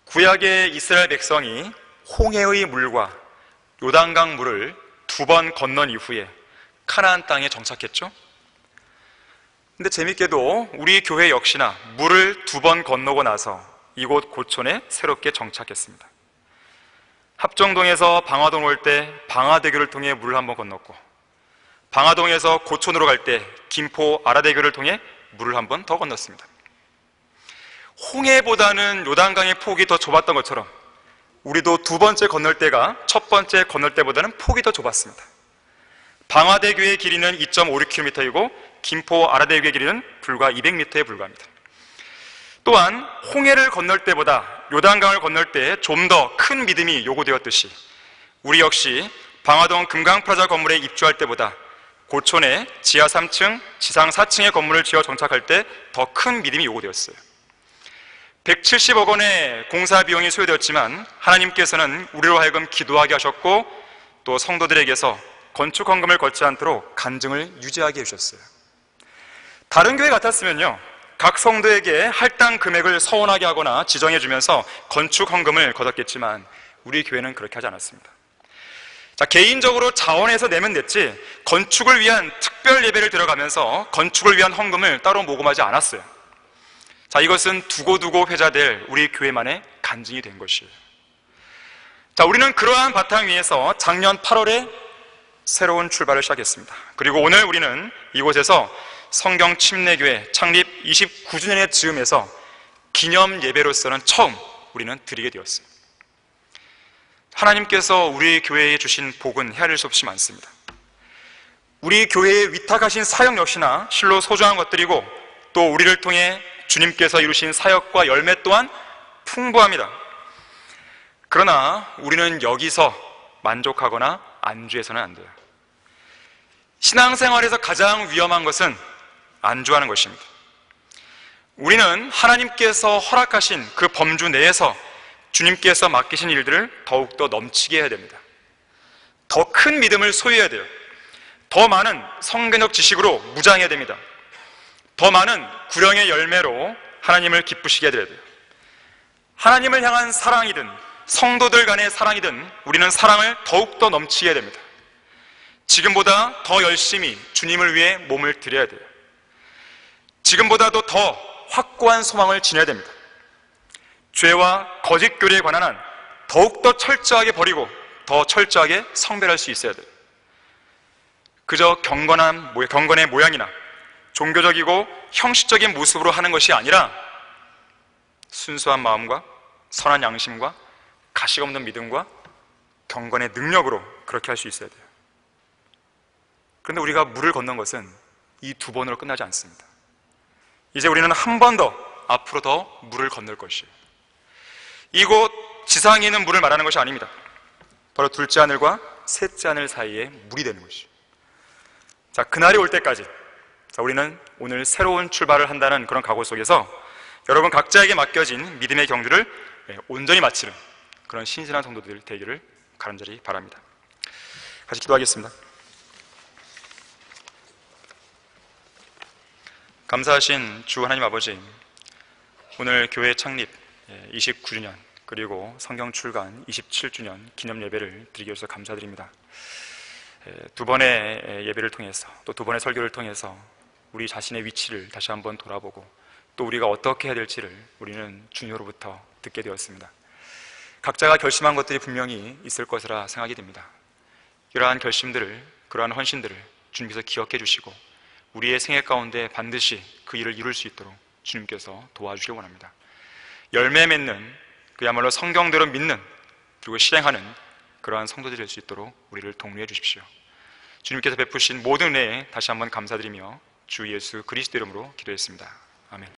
구약의 이스라엘 백성이 홍해의 물과 요단강 물을 2번 건넌 이후에 가나안 땅에 정착했죠. 근데 재밌게도 우리 교회 역시나 물을 2번 건너고 나서 이곳 고촌에 새롭게 정착했습니다. 합정동에서 방화동 올 때 방화대교를 통해 물을 한번 건넜고, 방화동에서 고촌으로 갈 때 김포 아라대교를 통해 물을 한번 더 건넜습니다. 홍해보다는 요단강의 폭이 더 좁았던 것처럼 우리도 2번째 건널 때가 첫 번째 건널 때보다는 폭이 더 좁았습니다. 방화대교의 길이는 2.56km이고 김포 아라대교의 길이는 불과 200m에 불과합니다. 또한 홍해를 건널 때보다 요단강을 건널 때 좀 더 큰 믿음이 요구되었듯이 우리 역시 방화동 금강프라자 건물에 입주할 때보다 고촌에 지하 3층, 지상 4층의 건물을 지어 정착할 때 더 큰 믿음이 요구되었어요. 170억 원의 공사 비용이 소요되었지만 하나님께서는 우리로 하여금 기도하게 하셨고 또 성도들에게서 건축 헌금을 걷지 않도록 간증을 유지하게 해주셨어요. 다른 교회 같았으면요, 각 성도에게 할당 금액을 서원하게 하거나 지정해주면서 건축 헌금을 걷었겠지만 우리 교회는 그렇게 하지 않았습니다. 자, 개인적으로 자원해서 내면 냈지 건축을 위한 특별 예배를 들어가면서 건축을 위한 헌금을 따로 모금하지 않았어요. 자, 이것은 두고두고 회자될 우리 교회만의 간증이 된 것이에요. 자, 우리는 그러한 바탕 위에서 작년 8월에 새로운 출발을 시작했습니다. 그리고 오늘 우리는 이곳에서 성경 침례교회 창립 29주년의 즈음에서 기념 예배로서는 처음 우리는 드리게 되었어요. 하나님께서 우리 교회에 주신 복은 헤아릴 수 없이 많습니다. 우리 교회에 위탁하신 사역 역시나 실로 소중한 것들이고 또 우리를 통해 주님께서 이루신 사역과 열매 또한 풍부합니다. 그러나 우리는 여기서 만족하거나 안주해서는 안 돼요. 신앙생활에서 가장 위험한 것은 안주하는 것입니다. 우리는 하나님께서 허락하신 그 범주 내에서 주님께서 맡기신 일들을 더욱더 넘치게 해야 됩니다. 더 큰 믿음을 소유해야 돼요. 더 많은 성경적 지식으로 무장해야 됩니다. 더 많은 구령의 열매로 하나님을 기쁘시게 해드려야 돼요. 하나님을 향한 사랑이든 성도들 간의 사랑이든 우리는 사랑을 더욱더 넘치게 해야 됩니다. 지금보다 더 열심히 주님을 위해 몸을 드려야 돼요. 지금보다도 더 확고한 소망을 지녀야 됩니다. 죄와 거짓 교리에 관한 한 더욱더 철저하게 버리고 더 철저하게 성별할 수 있어야 돼요. 그저 경건의 모양이나 종교적이고 형식적인 모습으로 하는 것이 아니라 순수한 마음과 선한 양심과 가식 없는 믿음과 경건의 능력으로 그렇게 할 수 있어야 돼요. 그런데 우리가 물을 건넌 것은 이 2번으로 끝나지 않습니다. 이제 우리는 한 번 더 앞으로 더 물을 건널 것이에요. 이곳 지상에 있는 물을 말하는 것이 아닙니다. 바로 둘째 하늘과 셋째 하늘 사이에 물이 되는 것이죠. 자, 그날이 올 때까지 우리는 오늘 새로운 출발을 한다는 그런 각오 속에서 여러분 각자에게 맡겨진 믿음의 경주를 온전히 마치는 그런 신실한 성도들 되기를 간절히 바랍니다. 같이 기도하겠습니다. 감사하신 주 하나님 아버지, 오늘 교회 창립 29주년 그리고 성경 출간 27주년 기념 예배를 드리기 위해서 감사드립니다. 2번의 예배를 통해서 또 2번의 설교를 통해서 우리 자신의 위치를 다시 한번 돌아보고 또 우리가 어떻게 해야 될지를 우리는 주님으로부터 듣게 되었습니다. 각자가 결심한 것들이 분명히 있을 것이라 생각이 됩니다. 이러한 결심들을, 그러한 헌신들을 주님께서 기억해 주시고 우리의 생애 가운데 반드시 그 일을 이룰 수 있도록 주님께서 도와주시기 원합니다. 열매 맺는, 그야말로 성경대로 믿는 그리고 실행하는 그러한 성도들이 될 수 있도록 우리를 독려해 주십시오. 주님께서 베푸신 모든 은혜에 다시 한번 감사드리며 주 예수 그리스도 이름으로 기도했습니다. 아멘.